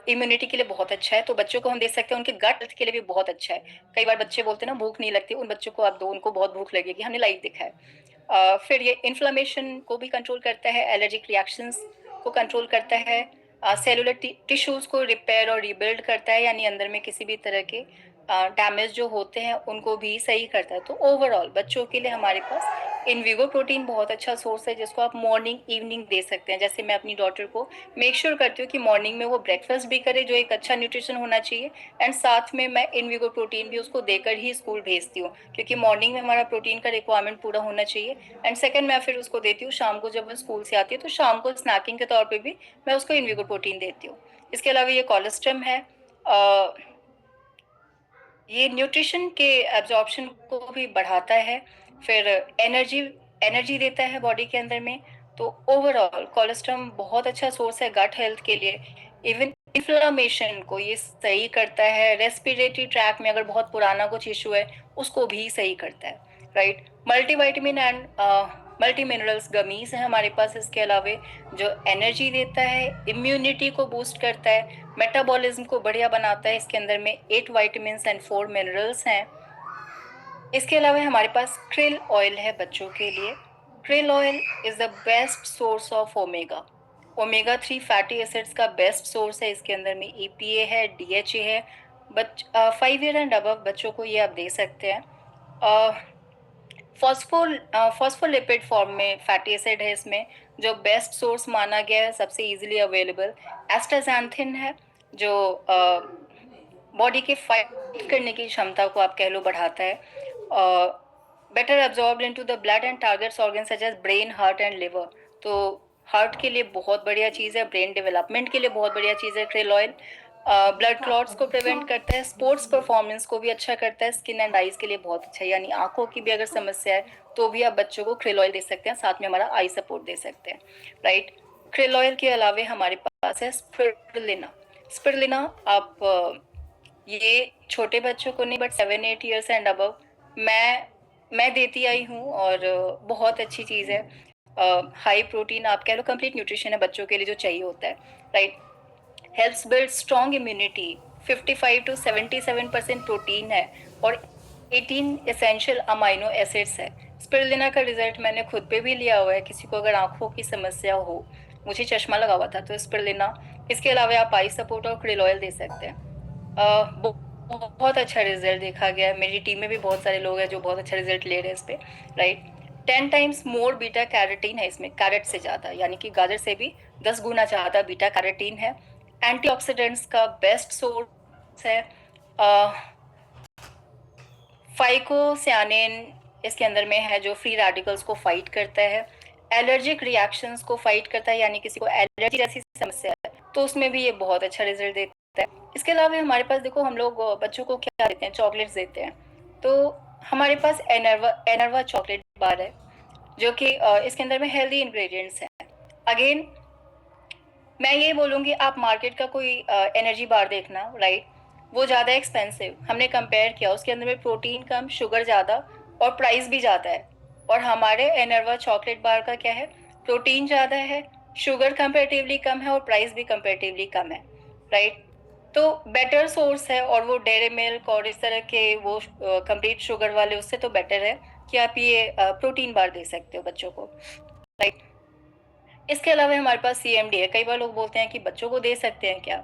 इम्यूनिटी के लिए बहुत अच्छा है। तो बच्चों को हम दे सकते हैं, उनके गट हेल्थ के लिए भी बहुत अच्छा है। कई बार बच्चे बोलते हैं ना भूख नहीं लगती, उन बच्चों को आप दो, उनको बहुत भूख लगेगी, हमने लाइव देखा है। फिर ये इन्फ्लामेशन को भी कंट्रोल करता है, एलर्जिक रिएक्शंस को कंट्रोल करता है, सेलुलर टिश्यूज को रिपेयर और रिबिल्ड करता है, यानी अंदर में किसी भी तरह के डैमेज जो होते हैं उनको भी सही करता है। तो ओवरऑल बच्चों के लिए हमारे पास इनविगो प्रोटीन बहुत अच्छा सोर्स है, जिसको आप मॉर्निंग इवनिंग दे सकते हैं। जैसे मैं अपनी डॉटर को मेक श्योर करती हूँ कि मॉर्निंग में वो ब्रेकफास्ट भी करे, जो एक अच्छा न्यूट्रिशन होना चाहिए, एंड साथ में मैं इनविगो प्रोटीन भी उसको देकर ही स्कूल भेजती हूँ, क्योंकि मॉर्निंग में हमारा प्रोटीन का रिक्वायरमेंट पूरा होना चाहिए। एंड सेकंड, मैं फिर उसको देती हूँ शाम को, जब वो स्कूल से आती है तो शाम को स्नैकिंग के तौर पर भी मैं उसको इनविगो प्रोटीन देती हूँ। इसके अलावा ये कोलेस्ट्रम है, ये न्यूट्रिशन के एब्जॉर्प्शन को भी बढ़ाता है, फिर एनर्जी एनर्जी देता है बॉडी के अंदर में। तो ओवरऑल कोलेस्ट्रॉल बहुत अच्छा सोर्स है गट हेल्थ के लिए। इवन इन्फ्लामेशन को ये सही करता है, रेस्पिरेटरी ट्रैक में अगर बहुत पुराना कुछ इशू है उसको भी सही करता है, right. Multivitamin and multi minerals gummies है हमारे पास इसके अलावे, जो एनर्जी देता है, इम्यूनिटी को बूस्ट करता है, मेटाबॉलिज्म को बढ़िया बनाता है। इसके अंदर में 8 विटामिन्स एंड 4 मिनरल्स हैं। इसके अलावा हमारे पास क्रिल ऑयल है बच्चों के लिए। Krill oil is the best source of omega omega 3 fatty acids का बेस्ट सोर्स है। इसके अंदर में ईपीए है, डीएचए है। 5 ईयर एंड अबव बच्चों को ये आप दे सकते हैं। फॉस्फोलिपिड फॉर्म में फैटी एसिड है इसमें, जो बेस्ट सोर्स माना गया है, सबसे इजीली अवेलेबल एस्टाजैंथिन है, जो बॉडी के फाइट करने की क्षमता को आप कह लो बढ़ाता है। Better absorb into the blood and targets organ such as brain, heart and liver. तो हार्ट के लिए बहुत बढ़िया चीज़ है, ब्रेन डेवलपमेंट के लिए बहुत बढ़िया चीज़ है क्रिल ऑयल। ब्लड क्लॉट्स को प्रिवेंट करता है, स्पोर्ट्स परफॉर्मेंस को भी अच्छा करता है, स्किन एंड आईज के लिए बहुत अच्छा है, यानी आंखों की भी अगर समस्या है तो भी आप बच्चों को क्रिल ऑयल दे सकते हैं, साथ में हमारा आई सपोर्ट दे सकते हैं, राइट। क्रिल ऑयल के अलावे हमारे पास है स्पिरुलिना। स्पिरुलिना आप ये छोटे बच्चों को नहीं, बट 7-8 ईयर्स एंड अबव मैं देती आई हूँ, और बहुत अच्छी चीज़ है। हाई प्रोटीन आप कह लो, कंप्लीट न्यूट्रिशन है बच्चों के लिए जो चाहिए होता है, right. Helps build strong immunity, 55 to 77% protein है, और 18 एसेंशियल अमाइनो एसिड्स है। स्पिरुलिना का रिजल्ट मैंने खुद पे भी लिया हुआ है, किसी को अगर आंखों की समस्या हो, मुझे चश्मा लगा हुआ था, तो स्पिरुलिना। इसके अलावा आप आई सपोर्ट और क्रिल ऑयल दे सकते हैं। बहुत अच्छा रिजल्ट देखा गया है, मेरी टीम में भी बहुत सारे लोग हैं जो बहुत अच्छा रिजल्ट ले रहे हैं इस पे, राइट। 10 times मोर बीटा कैरोटीन है इसमें, कैरेट से ज़्यादा, यानी कि गाजर से भी 10 गुना ज़्यादा बीटा कैरोटीन है। एंटीऑक्सीडेंट्स का बेस्ट सोर्स है। फाइकोसियानिन इसके अंदर में है, जो फ्री रेडिकल्स को फाइट करता है, एलर्जिक रिएक्शंस को फाइट करता है, यानी किसी को एलर्जी जैसी समस्या है तो उसमें भी ये बहुत अच्छा रिजल्ट देता है। इसके अलावा हमारे पास देखो, हम लोग बच्चों को क्या देते हैं, चॉकलेट्स देते हैं। तो हमारे पास एनर्वा चॉकलेट बार है, जो कि इसके अंदर में हेल्दी इंग्रेडिएंट्स हैं। अगेन मैं ये बोलूँगी, आप मार्केट का कोई एनर्जी बार देखना, राइट, वो ज़्यादा एक्सपेंसिव, हमने कंपेयर किया, उसके अंदर में प्रोटीन कम, शुगर ज़्यादा, और प्राइस भी ज़्यादा है। और हमारे एनर्वा चॉकलेट बार का क्या है, प्रोटीन ज़्यादा है, शुगर कंपेरेटिवली कम है, और प्राइस भी कंपेरेटिवली कम है, राइट। तो बेटर सोर्स है, और वो डेयरी मिल्क और इस तरह के वो कंप्लीट शुगर वाले, उससे तो बेटर है कि आप ये प्रोटीन बार दे सकते हो बच्चों को, राइट। इसके अलावा हमारे पास सीएमडी है। कई बार लोग बोलते हैं कि बच्चों को दे सकते हैं क्या।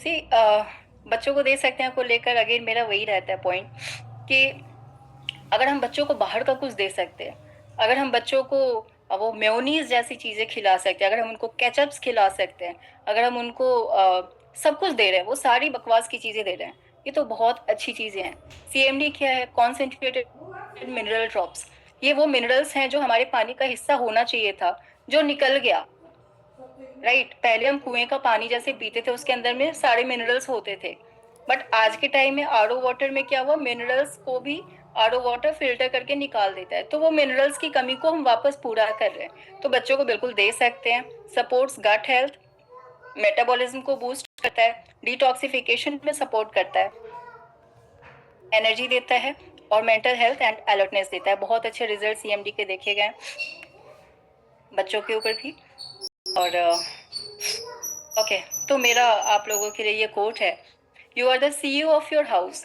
सी बच्चों को दे सकते हैं को लेकर अगेन मेरा वही रहता है पॉइंट, कि अगर हम बच्चों को बाहर का कुछ दे सकते हैं, अगर हम बच्चों को वो मेयोनीज जैसी चीज़ें खिला सकते हैं, अगर हम उनको केचप्स खिला सकते हैं, अगर हम उनको सब कुछ दे रहे हैं, वो सारी बकवास की चीज़ें दे रहे हैं, ये तो बहुत अच्छी चीज़ें हैं। सीएमडी क्या है, कॉन्सेंट्रेटेड मिनरल ड्रॉप्स। ये वो मिनरल्स हैं जो हमारे पानी का हिस्सा होना चाहिए था, जो निकल गया, राइट। पहले हम कुएं का पानी जैसे पीते थे, उसके अंदर में सारे मिनरल्स होते थे, बट आज के टाइम में आरओ वाटर में क्या हुआ, मिनरल्स को भी आरओ वाटर फिल्टर करके निकाल देता है, तो वो मिनरल्स की कमी को हम वापस पूरा कर रहे हैं। तो बच्चों को बिल्कुल दे सकते हैं। सपोर्ट्स गट हेल्थ, मेटाबॉलिज्म को बूस्ट करता है, डिटॉक्सिफिकेशन में सपोर्ट करता है, एनर्जी देता है और मेंटल हेल्थ एंड अलर्टनेस देता है। बहुत अच्छे रिजल्ट सीएमडी के देखे गए बच्चों के ऊपर भी। और ओके, तो मेरा आप लोगों के लिए ये कोट है, you are the CEO of your house.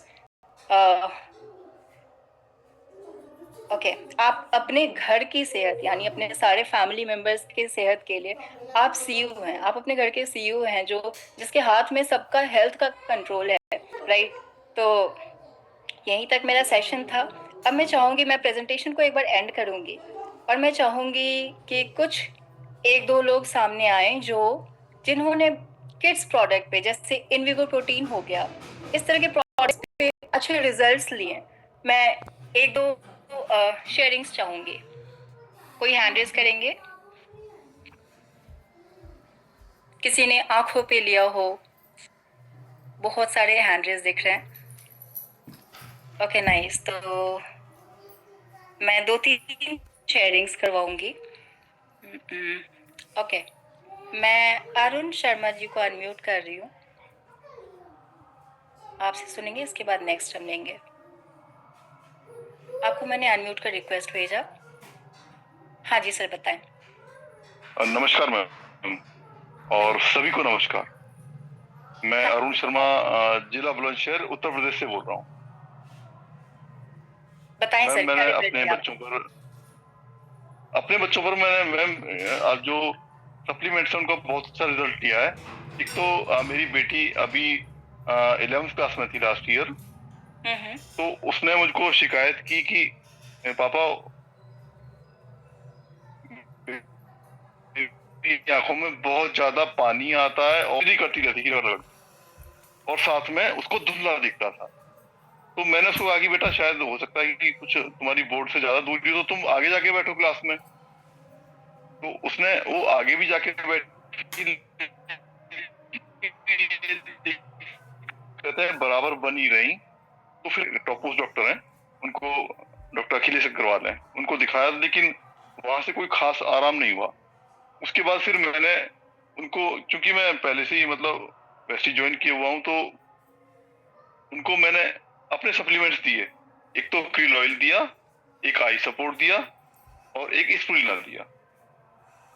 Okay, आप अपने घर की सेहत यानी अपने सारे फैमिली मेंबर्स के सेहत के लिए आप सीईओ हैं। आप अपने घर के सीईओ हैं जो जिसके हाथ में सबका हेल्थ का कंट्रोल है, राइट? तो यहीं तक मेरा सेशन था। अब मैं चाहूंगी, मैं प्रेजेंटेशन को एक बार एंड करूंगी और मैं चाहूंगी कि कुछ एक दो लोग सामने आए जो जिन्होंने किड्स प्रोडक्ट पे, जैसे इनविगो प्रोटीन हो गया, इस तरह के प्रोडक्ट्स पे अच्छे रिजल्ट्स लिए। मैं एक दो शेयरिंग्स चाहूंगी। कोई हैंड रेज करेंगे? किसी ने आंखों पे लिया हो? बहुत सारे हैंड रेज दिख रहे हैं। Okay nice. तो मैं 2-3 शेयरिंग्स करवाऊंगी। ओके, मैं अरुण शर्मा जी को अनम्यूट कर रही हूँ। आपसे सुनेंगे, इसके बाद नेक्स्ट हम लेंगे। आपको मैंने अनम्यूट का रिक्वेस्ट भेजा। हाँ जी सर, बताएं। नमस्कार मैम, और सभी को नमस्कार। मैं अरुण शर्मा जिला बुलंदशहर उत्तर प्रदेश से बोल रहा हूँ। बताएं सर, मैंने क्या अपने बच्चों पर मैंने मैम आज जो सप्लीमेंट्स है उनका बहुत अच्छा रिजल्ट लिया है। एक तो मेरी बेटी अभी 11th क्लास में थी लास्ट ईयर, तो उसने मुझको शिकायत की कि पापा मेरी आंखों में बहुत ज्यादा पानी आता है और करती रहती है और साथ में उसको धुंधला दिखता था। तो मैंने उसको कहा कि बेटा शायद हो सकता है कि कुछ तुम्हारी बोर्ड से ज्यादा दूरी हो, तो तुम आगे जाके बैठो क्लास में। तो उसने वो आगे भी जाके बैठी, कहते हैं बराबर बनी रही। तो फिर टॉपोस डॉक्टर हैं, उनको डॉक्टर अखिलेश अग्रवाल हैं, उनको दिखाया, लेकिन वहां से कोई खास आराम नहीं हुआ। उसके बाद फिर मैंने उनको, चूंकि मैं पहले से ही मतलब वैसे ज्वाइन किया हुआ हूँ, तो उनको मैंने अपने सप्लीमेंट्स दिए। एक तो क्रिल ऑयल दिया, एक आई सपोर्ट दिया और एक स्प्रुलिना दिया।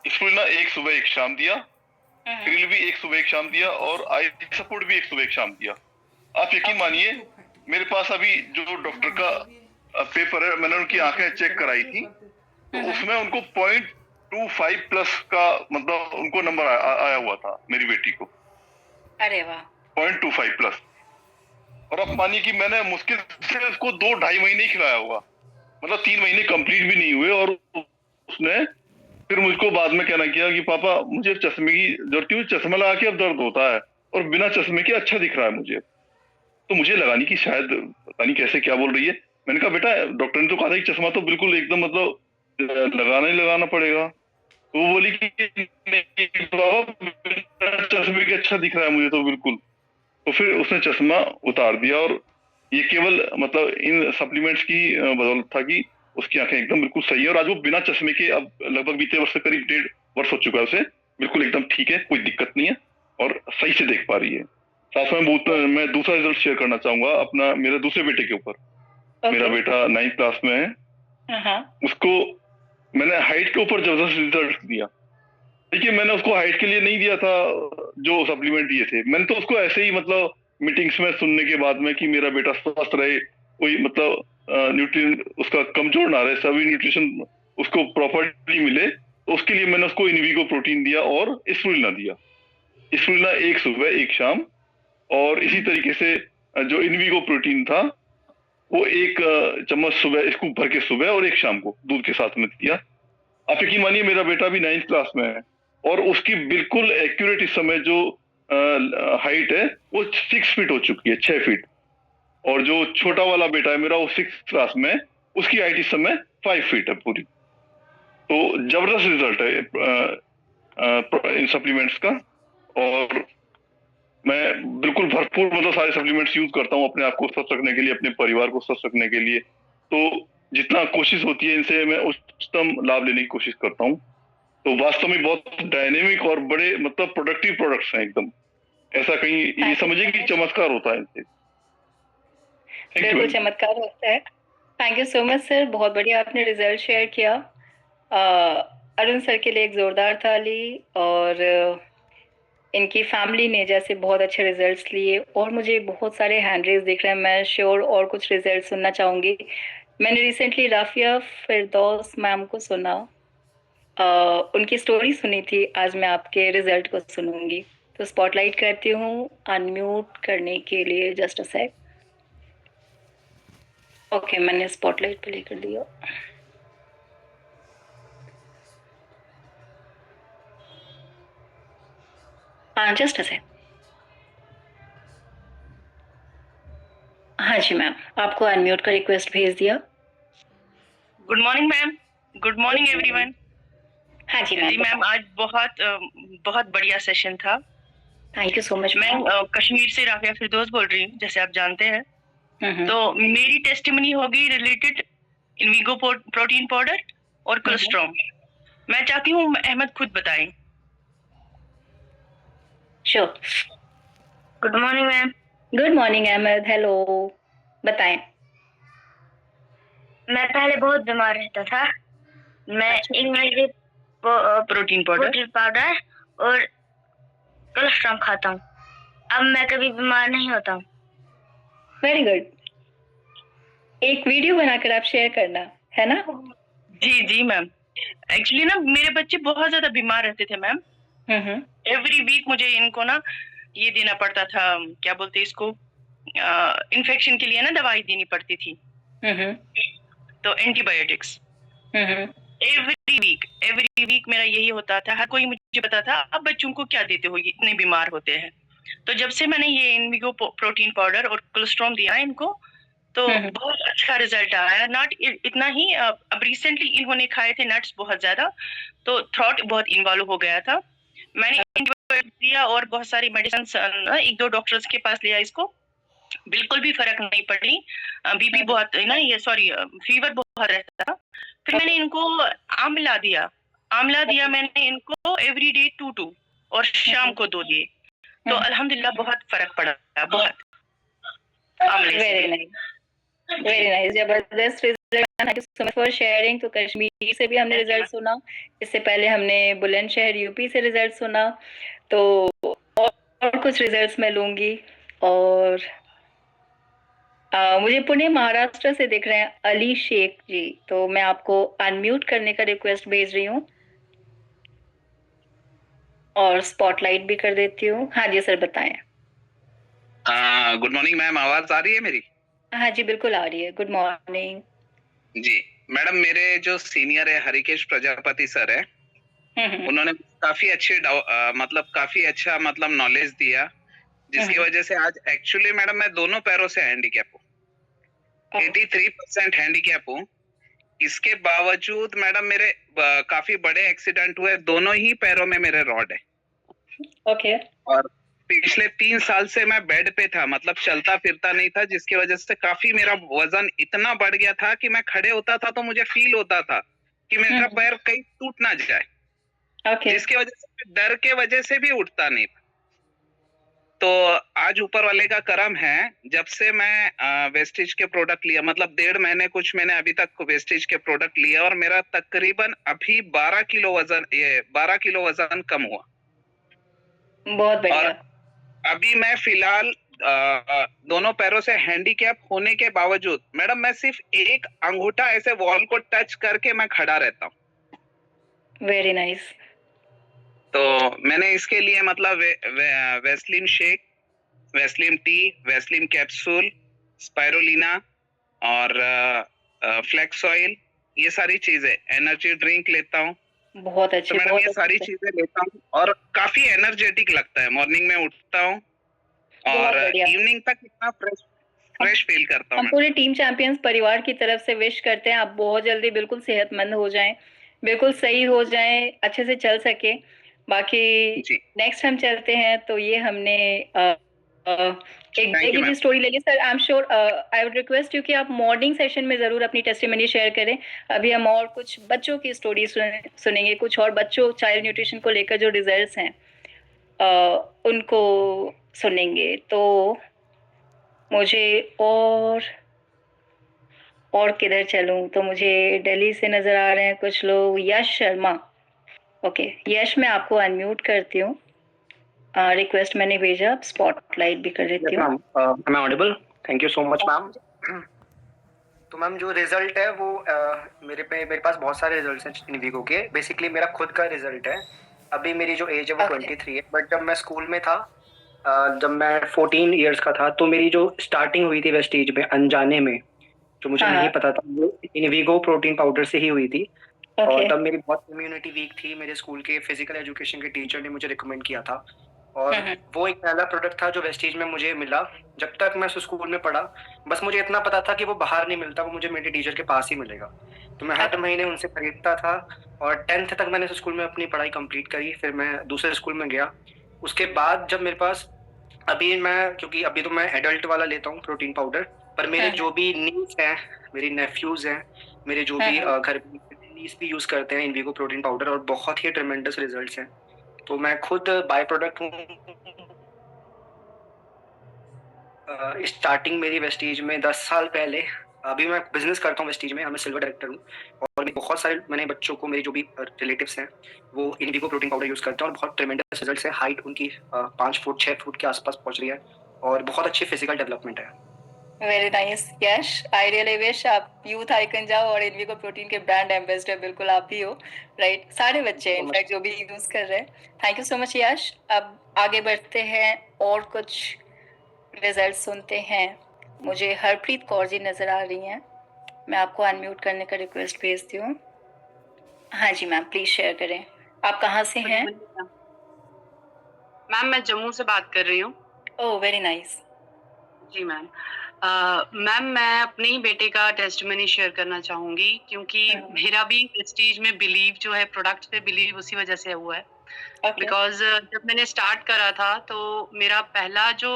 स्प्रुलिना एक सुबह एक शाम दिया, क्रिल भी एक सुबह एक शाम दिया और आई सपोर्ट भी एक सुबह एक शाम दिया। आप यकीन मानिए, मेरे पास अभी जो डॉक्टर का पेपर है, मैंने उनकी आंखें चेक कराई थी, तो उसमें उनको 0.25 प्लस का मतलब उनको नंबर आया हुआ था मेरी बेटी को। अरे वाह, 0.25 प्लस। और आप मानिए कि मैंने मुश्किल से उसको 2-2.5 महीने ही खिलाया होगा, मतलब 3 महीने कंप्लीट भी नहीं हुए। और उसने फिर मुझको बाद में कहना किया कि पापा मुझे चश्मे की जरूरत है, चश्मा लगा के अब दर्द होता है और बिना चश्मे के अच्छा दिख रहा है मुझे। तो मुझे लगा नहीं कि शायद पता नहीं कैसे क्या बोल रही है। मैंने कहा बेटा डॉक्टर ने तो कहा था कि चश्मा तो बिल्कुल एकदम मतलब लगाना ही लगाना पड़ेगा। तो वो बोली कि नहीं बाबा बिना चश्मे के अच्छा दिख रहा है मुझे तो बिल्कुल। तो फिर उसने चश्मा उतार दिया और ये केवल मतलब इन सप्लीमेंट्स की बदौलत था कि उसकी आंखें एकदम बिल्कुल सही है। और आज वो बिना चश्मे के अब लगभग बीते वर्ष से करीब 1.5 वर्ष हो चुका है उसे, बिल्कुल एकदम ठीक है, कोई दिक्कत नहीं है और सही से देख पा रही है। साथ में मैं दूसरा रिजल्ट शेयर करना चाहूंगा अपना, मेरे दूसरे बेटे के ऊपर। मेरा बेटा 9th क्लास में है। उसको मैंने हाइट के ऊपर जबरदस्त रिजल्ट दिया। देखिए मैंने उसको हाइट के लिए नहीं दिया था जो सप्लीमेंट दिए थे, मैंने तो उसको ऐसे ही मतलब मीटिंग्स में सुनने के बाद में कि मेरा बेटा स्वस्थ रहे, कोई मतलब न्यूट्रिशन उसका कमजोर ना रहे, सभी न्यूट्रिशन उसको प्रॉपरली मिले, तो उसके लिए मैंने उसको इनविगो प्रोटीन दिया और स्प्रुलिना दिया। स्प्रुलिना एक सुबह एक शाम, और इसी तरीके से जो इनविगो प्रोटीन था वो एक चम्मच सुबह स्कूप भर के सुबह और एक शाम को दूध के साथ में दिया। आप यकीन मानिए मेरा बेटा भी 9th क्लास में है और उसकी बिल्कुल एक्यूरेट इस समय जो हाइट है वो 6 फीट हो चुकी है, 6 फीट। और जो छोटा वाला बेटा है मेरा वो 6th क्लास में, उसकी हाइट इस समय 5 फीट है पूरी। तो जबरदस्त रिजल्ट है इन सप्लीमेंट्स का। और मैं बिल्कुल भरपूर मतलब सारे सप्लीमेंट्स यूज करता हूँ अपने आप को स्वस्थ रखने के लिए, अपने परिवार को स्वस्थ रखने के लिए। तो जितना कोशिश होती है इनसे मैं उच्चतम लाभ लेने की कोशिश करता हूँ। तो वास्तव में बहुत डायनेमिक और बड़े मतलब प्रोडक्टिव प्रोडक्ट्स हैं एकदम। ऐसा कहीं ये समझिए कि चमत्कार होता है इनसे। थैंक यू बिल्कुल मैम। चमत्कार होता है। Thank you so much sir, बहुत बढ़िया आपने रिजल्ट शेयर किया। अरुण सर के लिए एक जोरदार ताली। और इनकी फैमिली ने जैसे बहुत अच्छे रिजल्ट्स लिए, और मुझे बहुत सारे हैंड रेज दिख रहे हैं, मैं श्योर और कुछ रिजल्ट सुनना चाहूंगी। मैंने रिसेंटली राफिया फिरदौस मैम को सुना, उनकी स्टोरी सुनी थी, आज मैं आपके रिजल्ट को सुनूंगी। तो स्पॉटलाइट करती हूँ अनम्यूट करने के लिए, जस्ट अ सेक। ओके, मैंने स्पॉटलाइट प्ले कर दिया। हाँ, जस्ट अ सेक। हाँ जी मैम, आपको अनम्यूट का रिक्वेस्ट भेज दिया। Good morning ma'am. Good morning everyone. हाँ जी जी मैम। मैम, आज बहुत बढ़िया सेशन था। थैंक यू सो मच मैं मैम। कश्मीर से राफिया फिरदौस बोल रही हूँ, जैसे आप जानते हैं। हम्म, तो मेरी टेस्टिमनी होगी रिलेटेड इनविगो प्रोटीन पाउडर और कोलेस्ट्रॉल। मैं चाहती हूँ अहमद खुद बताएं। Sure. Good morning ma'am. Good morning Ahmed, hello, बताएं। मैं पहले बहुत बीमार रहता था। मैं अच्छा। इंग्लिश प्रोटीन पाउडर और कोलेस्ट्रॉल खाता हूँ। अब मैं कभी बीमार नहीं होता हूँ। Very good. एक वीडियो बनाकर आप शेयर करना, है ना? जी जी मैम। एक्चुअली ना मेरे बच्चे बहुत ज्यादा बीमार रहते थे मैम। एवरी वीक मुझे इनको ना ये देना पड़ता था, क्या बोलते इसको, इन्फेक्शन के लिए ना दवाई देनी पड़ती थी, तो एंटीबायोटिक्स। एवरी वीक मेरा यही होता था। हर कोई मुझे पता था अब बच्चों को क्या देते हो, ये इतने बीमार होते हैं। तो जब से मैंने ये इनविगो प्रोटीन पाउडर और कोलेस्ट्रॉल दिया है इनको, तो बहुत अच्छा रिजल्ट आया। नॉट इतना ही, अब रिसेंटली इन्होंने खाए थे नट्स बहुत ज्यादा, तो थ्रॉट बहुत इन्वॉल्व हो गया था। मैंने एंटीबायोटिक दिया और बहुत सारी मेडिसिन, एक दो डॉक्टर्स के पास लिया, इसको बिल्कुल भी फर्क नहीं पड़ी। बीपी बहुत ना, ये सॉरी, फीवर बहुत रहता था। फिर मैंने इनको आंवला दिया मैंने इनको एवरी डे 2 और शाम को 2 दिए। तो अल्हम्दुलिल्लाह बहुत फर्क पड़ा, बहुत। आंवले से वेरी नाइस, वेरी नाइस, जबरदस्त result. Thank you so much for sharing. तो कश्मीर से भी हमने रिजल्ट सुना, इससे पहले हमने बुलंदशहर यूपी से रिजल्ट सुना, तो और कुछ रिजल्ट्स मैं लूंगी। और मुझे पुणे महाराष्ट्र से दिख रहे हैं अली शेख जी, तो मैं आपको अनम्यूट करने का रिक्वेस्ट भेज रही हूँ और स्पॉटलाइट भी कर देती हूँ। हाँ जी सर, बताएं। गुड मॉर्निंग मैम, आवाज आ रही है मेरी? हाँ जी, बिल्कुल आ रही है। गुड मॉर्निंग जी मैडम, मेरे जो सीनियर है हरिकेश प्रजापति सर है, उन्होंने काफी काफी अच्छा नॉलेज दिया, जिसकी वजह से आज एक्चुअली मैडम मैं दोनों पैरों से हैंडीकैप हूँ, 83% हैंडीकैप हूँ। इसके बावजूद मैडम मेरे काफी बड़े एक्सीडेंट हुए, दोनों ही पैरों में मेरे रॉड है। ओके। और पिछले 3 साल से मैं बेड पे था, चलता फिरता नहीं था, जिसकी वजह से काफी मेरा वजन इतना बढ़ गया था कि मैं खड़े होता था तो मुझे फील होता था कि मेरा पैर कहीं टूट ना जाए, जिसकी वजह से मैं डर के वजह से भी उठता नहीं था। तो आज ऊपर वाले का करम है, जब से मैं वेस्टेज के प्रोडक्ट लिया, 1.5 महीने कुछ मैंने अभी तक वेस्टेज के प्रोडक्ट लिया, और मेरा तकरीबन अभी 12 किलो वजन कम हुआ। बहुत बढ़िया। अभी मैं फिलहाल दोनों पैरों से हैंडीकैप होने के बावजूद मैडम मैं सिर्फ एक अंगूठा ऐसे वॉल को टच करके मैं खड़ा रहता हूँ। Very nice. तो मैंने इसके लिए Vaseline shake, Vaseline T, Vaseline capsule, spirulina और फ्लेक्स ऑयल, ये सारी चीजें, एनर्जी ड्रिंक लेता हूँ। बहुत अच्छे। तो मैडम ये सारी चीजें लेता हूँ और काफी एनर्जेटिक लगता है। मॉर्निंग में उठता हूँ और इवनिंग तक इतना फ्रेश फील करता हूँ। हम पूरे टीम चैंपियंस परिवार की तरफ से विश करते हैं आप बहुत जल्दी बिल्कुल सेहतमंद हो जाएं, बिल्कुल सही हो जाएं, अच्छे से चल सके। बाकी नेक्स्ट हम चलते हैं, तो ये हमने एक बेबी की स्टोरी ले ली। Sir I am sure, I would request you कि आप मॉर्निंग सेशन में जरूर अपनी टेस्टिमनी शेयर करें। अभी हम और कुछ बच्चों की स्टोरी सुनेंगे, कुछ और बच्चों चाइल्ड न्यूट्रिशन को लेकर जो रिजल्ट्स हैं उनको सुनेंगे। तो मुझे और और किधर चलूं, तो मुझे दिल्ली से नजर आ रहे हैं कुछ लोग। यश शर्मा, ओके यश, मैं आपको अनम्यूट करती हूँ। रिक्वेस्ट मैंने भेजा, स्पॉटलाइट भी कर देती हूँ। Ma'am Audible? Thank you so much ma'am. तो मैम जो रिजल्ट है वो मेरे पास बहुत सारे रिजल्ट्स हैं इनवीगो के। बेसिकली मेरा खुद का रिजल्ट है। अभी मेरी जो एज है वो 23 है, बट जब मैं स्कूल में था, जब मैं 14 इयर्स का था, तो मेरी जो स्टार्टिंग हुई थी वेस्टीज में अनजाने में, जो मुझे नहीं पता था, वो इनवीगो प्रोटीन पाउडर से ही हुई थी। और तब मेरी बहुत इम्यूनिटी वीक थी। मेरे स्कूल के फिजिकल एजुकेशन के टीचर ने मुझे रिकमेंड किया था, और वो एक पहला प्रोडक्ट था जो वेस्टीज में मुझे मिला। जब तक मैं उस स्कूल में पढ़ा, बस मुझे इतना पता था कि वो बाहर नहीं मिलता, वो मुझे मेरे टीचर के पास ही मिलेगा। तो मैं हर महीने उनसे खरीदता था, और 10th तक मैंने उस स्कूल में अपनी पढ़ाई कंप्लीट करी। फिर मैं दूसरे स्कूल में गया। उसके बाद जब मेरे पास, अभी मैं, क्योंकि अभी तो मैं एडल्ट वाला लेता हूँ प्रोटीन पाउडर, पर मेरे जो भी नीस हैं, मेरी नेफ्यूज हैं, मेरे जो भी घर नीस भी यूज करते हैं इनवीगो प्रोटीन पाउडर, और बहुत ही ट्रेमेंडस रिजल्ट्स हैं। तो मैं खुद बाय प्रोडक्ट हूँ। स्टार्टिंग मेरी वेस्टीज में 10 साल पहले, अभी मैं बिजनेस करता हूँ वेस्टीज में, मैं सिल्वर डायरेक्टर हूँ। और बहुत सारे मैंने बच्चों को, मेरे जो भी रिलेटिव्स हैं, वो इनवीगो प्रोटीन पाउडर यूज करते हैं, और बहुत ट्रेमेंडस रिजल्ट्स है। हाइट उनकी 5 फुट 6 फुट के आसपास पहुंच रही है, और बहुत अच्छी फिजिकल डेवलपमेंट है। Very nice Yash, I really wish आप यूथ आइकन जाओ और इनवीगो प्रोटीन के ब्रांड एम्बेसडर बिल्कुल आप ही हो, राइट? सारे बच्चे इनफैक्ट जो भी यूज कर रहे हैं। थैंक यू सो मच यश। अब आगे बढ़ते हैं और कुछ रिजल्ट सुनते हैं। मुझे हरप्रीत कौर जी नजर आ रही हैं, मैं आपको अनम्यूट करने का रिक्वेस्ट भेजती हूँ। हाँ जी मैम, प्लीज शेयर करें। आप कहाँ से हैं? मैम मैं जम्मू से बात कर रही हूँ। Oh very nice. जी मैम। मैम मैं अपने ही बेटे का टेस्टिमनी शेयर करना चाहूंगी, क्योंकि मेरा भी प्रेस्टीज में बिलीव जो है, प्रोडक्ट पे बिलीव उसी वजह से हुआ है। बिकॉज जब मैंने स्टार्ट करा था, तो मेरा पहला जो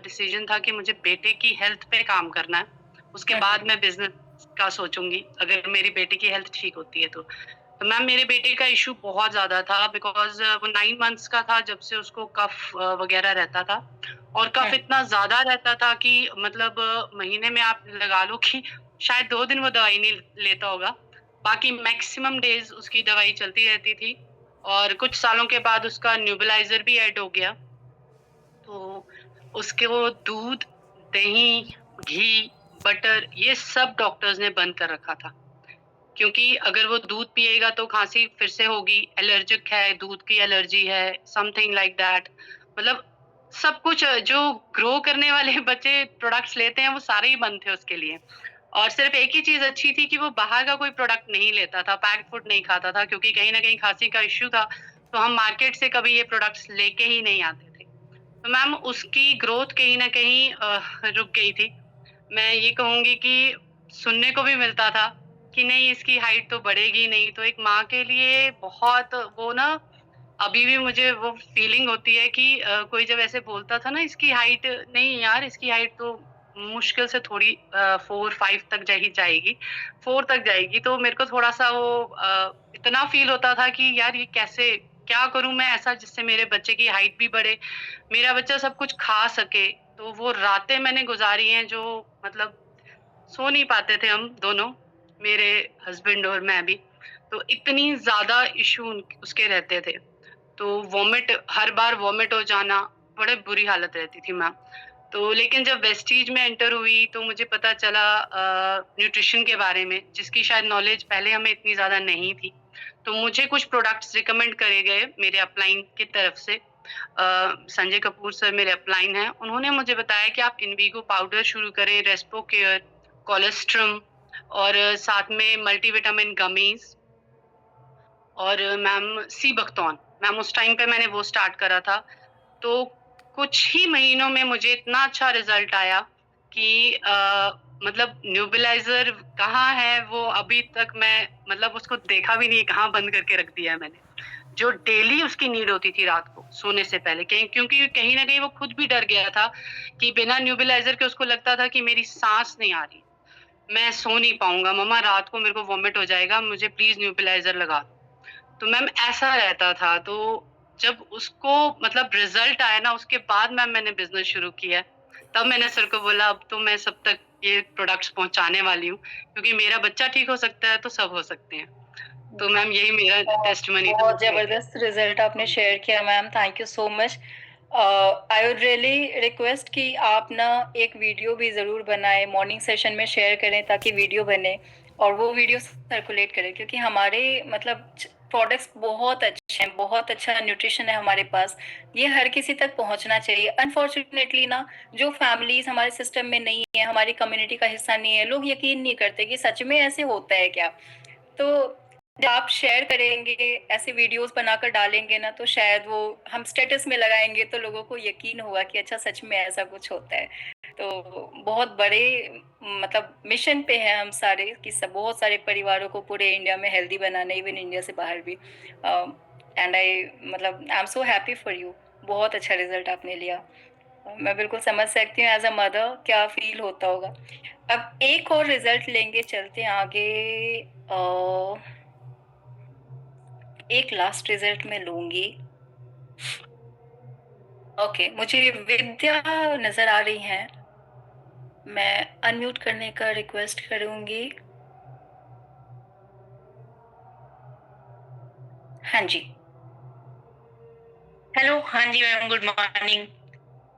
डिसीजन था कि मुझे बेटे की हेल्थ पे काम करना है, उसके बाद मैं बिजनेस का सोचूंगी, अगर मेरी बेटे की हेल्थ ठीक होती है तो। मैम मेरे बेटे का इशू बहुत ज्यादा था, बिकॉज वो 9 मंथ्स का था जब से उसको कफ वगैरह रहता था, और कफ इतना ज्यादा रहता था कि मतलब महीने में आप लगा लो कि शायद 2 दिन वो दवाई नहीं लेता होगा, बाकी मैक्सिमम डेज उसकी दवाई चलती रहती थी। और कुछ सालों के बाद उसका न्यूबलाइजर भी ऐड हो गया, तो उसके वो दूध, दही, घी, बटर, ये सब डॉक्टर्स ने बंद कर रखा था, क्योंकि अगर वो दूध पिएगा तो खांसी फिर से होगी, एलर्जिक है, दूध की एलर्जी है, समथिंग लाइक दैट। मतलब सब कुछ जो ग्रो करने वाले बच्चे प्रोडक्ट्स लेते हैं वो सारे ही बंद थे उसके लिए। और सिर्फ एक ही चीज अच्छी थी कि वो बाहर का कोई प्रोडक्ट नहीं लेता था, पैक्ड फूड नहीं खाता था, क्योंकि कहीं ना कहीं खांसी का इश्यू था, तो हम मार्केट से कभी ये प्रोडक्ट्स लेके ही नहीं आते थे। तो मैम उसकी ग्रोथ कहीं ना कहीं रुक गई थी। मैं ये कहूंगी कि सुनने को भी मिलता था कि नहीं इसकी हाइट तो बढ़ेगी नहीं, तो एक माँ के लिए बहुत वो ना, अभी भी मुझे वो फीलिंग होती है कि कोई जब ऐसे बोलता था ना, इसकी हाइट नहीं यार, इसकी हाइट तो मुश्किल से थोड़ी 4-5 तक जाएगी, 4 तक जाएगी, तो मेरे को थोड़ा सा वो इतना फील होता था कि यार ये कैसे, क्या करूं मैं ऐसा जिससे मेरे बच्चे की हाइट भी बढ़े, मेरा बच्चा सब कुछ खा सके। तो वो रातें मैंने गुजारी हैं जो मतलब सो नहीं पाते थे हम दोनों, मेरे हस्बैंड और मैं भी। तो इतनी ज्यादा इशू उसके रहते थे, तो वॉमिट, हर बार वॉमिट हो जाना, बड़े बुरी हालत रहती थी मैम। तो लेकिन जब वेस्टीज में एंटर हुई तो मुझे पता चला न्यूट्रिशन के बारे में, जिसकी शायद नॉलेज पहले हमें इतनी ज्यादा नहीं थी। तो मुझे कुछ प्रोडक्ट्स रिकमेंड करे गए मेरे अपलाइन की तरफ से। संजय कपूर सर मेरे अपलाइन हैं, उन्होंने मुझे बताया कि आप इनवीगो पाउडर शुरू करें, रेस्पो केयर, कोलेस्ट्रम, और साथ में मल्टीविटामिन गमीज, और मैम सी बख्तौन। मैम उस टाइम पे मैंने वो स्टार्ट करा था, तो कुछ ही महीनों में मुझे इतना अच्छा रिजल्ट आया कि मतलब न्यूबलाइजर कहाँ है वो अभी तक मैं मतलब उसको देखा भी नहीं, कहाँ बंद करके रख दिया है मैंने, जो डेली उसकी नीड होती थी रात को सोने से पहले, क्योंकि कहीं ना कहीं वो खुद भी डर गया था कि बिना न्यूबलाइजर के उसको लगता था कि मेरी सांस नहीं आ रही, मैं सो नहीं पाऊंगा, मम्मा रात को मेरे को वॉमिट हो जाएगा, मुझे प्लीज न्यूबलाइजर लगा दो। तो मैम ऐसा रहता था। तो जब उसको मतलब रिजल्ट आया ना, उसके बाद मैम मैंने बिजनेस शुरू किया, तब मैंने सर को बोला अब तो मैं सब तक ये प्रोडक्ट्स पहुंचाने वाली हूँ, क्योंकि मेरा बच्चा ठीक हो सकता है तो सब हो सकते हैं। तो मैम यही मेरा टेस्टिमनी था। बहुत जबरदस्त रिजल्ट आपने शेयर किया ma'am, thank you so much. I would really request कि आप ना एक वीडियो भी ज़रूर बनाएं, मॉर्निंग सेशन में शेयर करें ताकि वीडियो बने और वो वीडियो सर्कुलेट करें, क्योंकि हमारे मतलब प्रोडक्ट्स बहुत अच्छे हैं, बहुत अच्छा न्यूट्रिशन है हमारे पास, ये हर किसी तक पहुंचना चाहिए। अनफॉर्चुनेटली ना जो फैमिलीज हमारे सिस्टम में नहीं है, हमारी कम्युनिटी का हिस्सा नहीं है, लोग यकीन नहीं करते कि सच में ऐसे होता है क्या। तो जब आप शेयर करेंगे, ऐसे वीडियोस बनाकर डालेंगे ना, तो शायद वो हम स्टेटस में लगाएंगे तो लोगों को यकीन होगा कि अच्छा सच में ऐसा कुछ होता है। तो बहुत बड़े मतलब मिशन पे हैं हम सारे कि सब बहुत सारे परिवारों को पूरे इंडिया में हेल्दी बनाना, इवन इंडिया से बाहर भी। एंड आई मतलब I am so happy for you, बहुत अच्छा रिजल्ट आपने लिया। मैं बिल्कुल समझ सकती हूँ एज अ मदर क्या फील होता होगा। अब एक और रिजल्ट लेंगे, चलते हैं आगे। एक लास्ट रिजल्ट मैं लूंगी। ओके, मुझे विद्या नजर आ रही हैं, मैं अनम्यूट करने का रिक्वेस्ट करूंगी। हाँ जी, हेलो, हाँ जी मैम, गुड मॉर्निंग।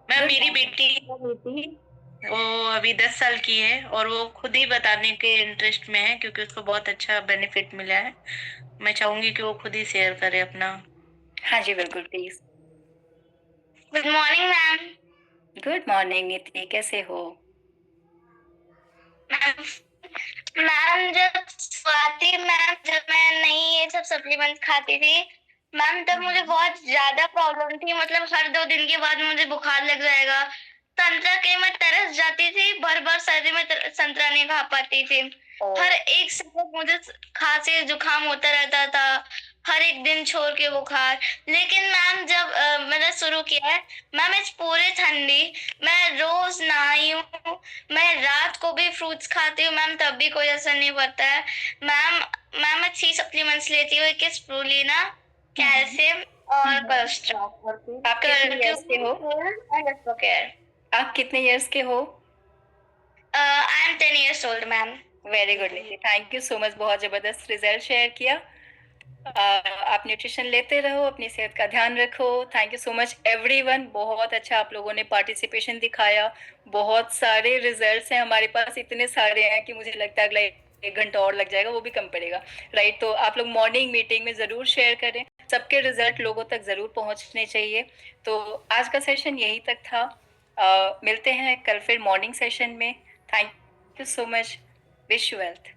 मैम मेरी बेटी वो अभी 10 साल की है और वो खुद ही बताने के इंटरेस्ट में है, क्योंकि उसको बहुत अच्छा बेनिफिट मिला है। मैं चाहूंगी कि वो खुद ही शेयर करे अपना। हाँ जी बिल्कुल please. Good morning ma'am. Good morning नीति, कैसे हो? मैम जब स्वाति मैम जब मैं नहीं ये सब सप्लीमेंट खाती थी मैम, तब मुझे बहुत ज्यादा प्रॉब्लम थी। मतलब हर 2 दिन के बाद मुझे बुखार लग जाएगा। संतरा के मैं तरस जाती थी, भर भर सर्दी में संतरा नहीं खा पाती थी। हर एक समय मुझे खांसी जुकाम होता रहता था, हर एक दिन छोड़ के बुखार। लेकिन मैम जब मैंने शुरू किया है मैम, इस पूरे ठंडी मैं रोज नहाई हूँ, मैं रात को भी फ्रूट्स खाती हूँ मैम, तब भी कोई असर नहीं पड़ता है मैम। मैं 3 सप्लीमेंट्स लेती हूँ, एक स्प्रूलिना, कैल्शियम और कोलेस्ट्रॉल। आप कितने इयर्स के हो? आप कितने इयर्स के हो? I am 10 years old ma'am. Very good नीति, थैंक यू सो मच, बहुत जबरदस्त रिजल्ट शेयर किया। आप न्यूट्रिशन लेते रहो, अपनी सेहत का ध्यान रखो। Thank you so much everyone, बहुत अच्छा आप लोगों ने पार्टिसिपेशन दिखाया। बहुत सारे रिजल्ट्स हैं हमारे पास, इतने सारे हैं कि मुझे लगता है अगला 1 घंटा और लग जाएगा, वो भी कम पड़ेगा। राइट, तो आप लोग मॉर्निंग मीटिंग में ज़रूर शेयर करें, सबके रिजल्ट लोगों तक ज़रूर पहुंचने चाहिए। तो आज का सेशन यही तक था। मिलते हैं कल फिर मॉर्निंग सेशन में। Thank you so much, wish you wealth.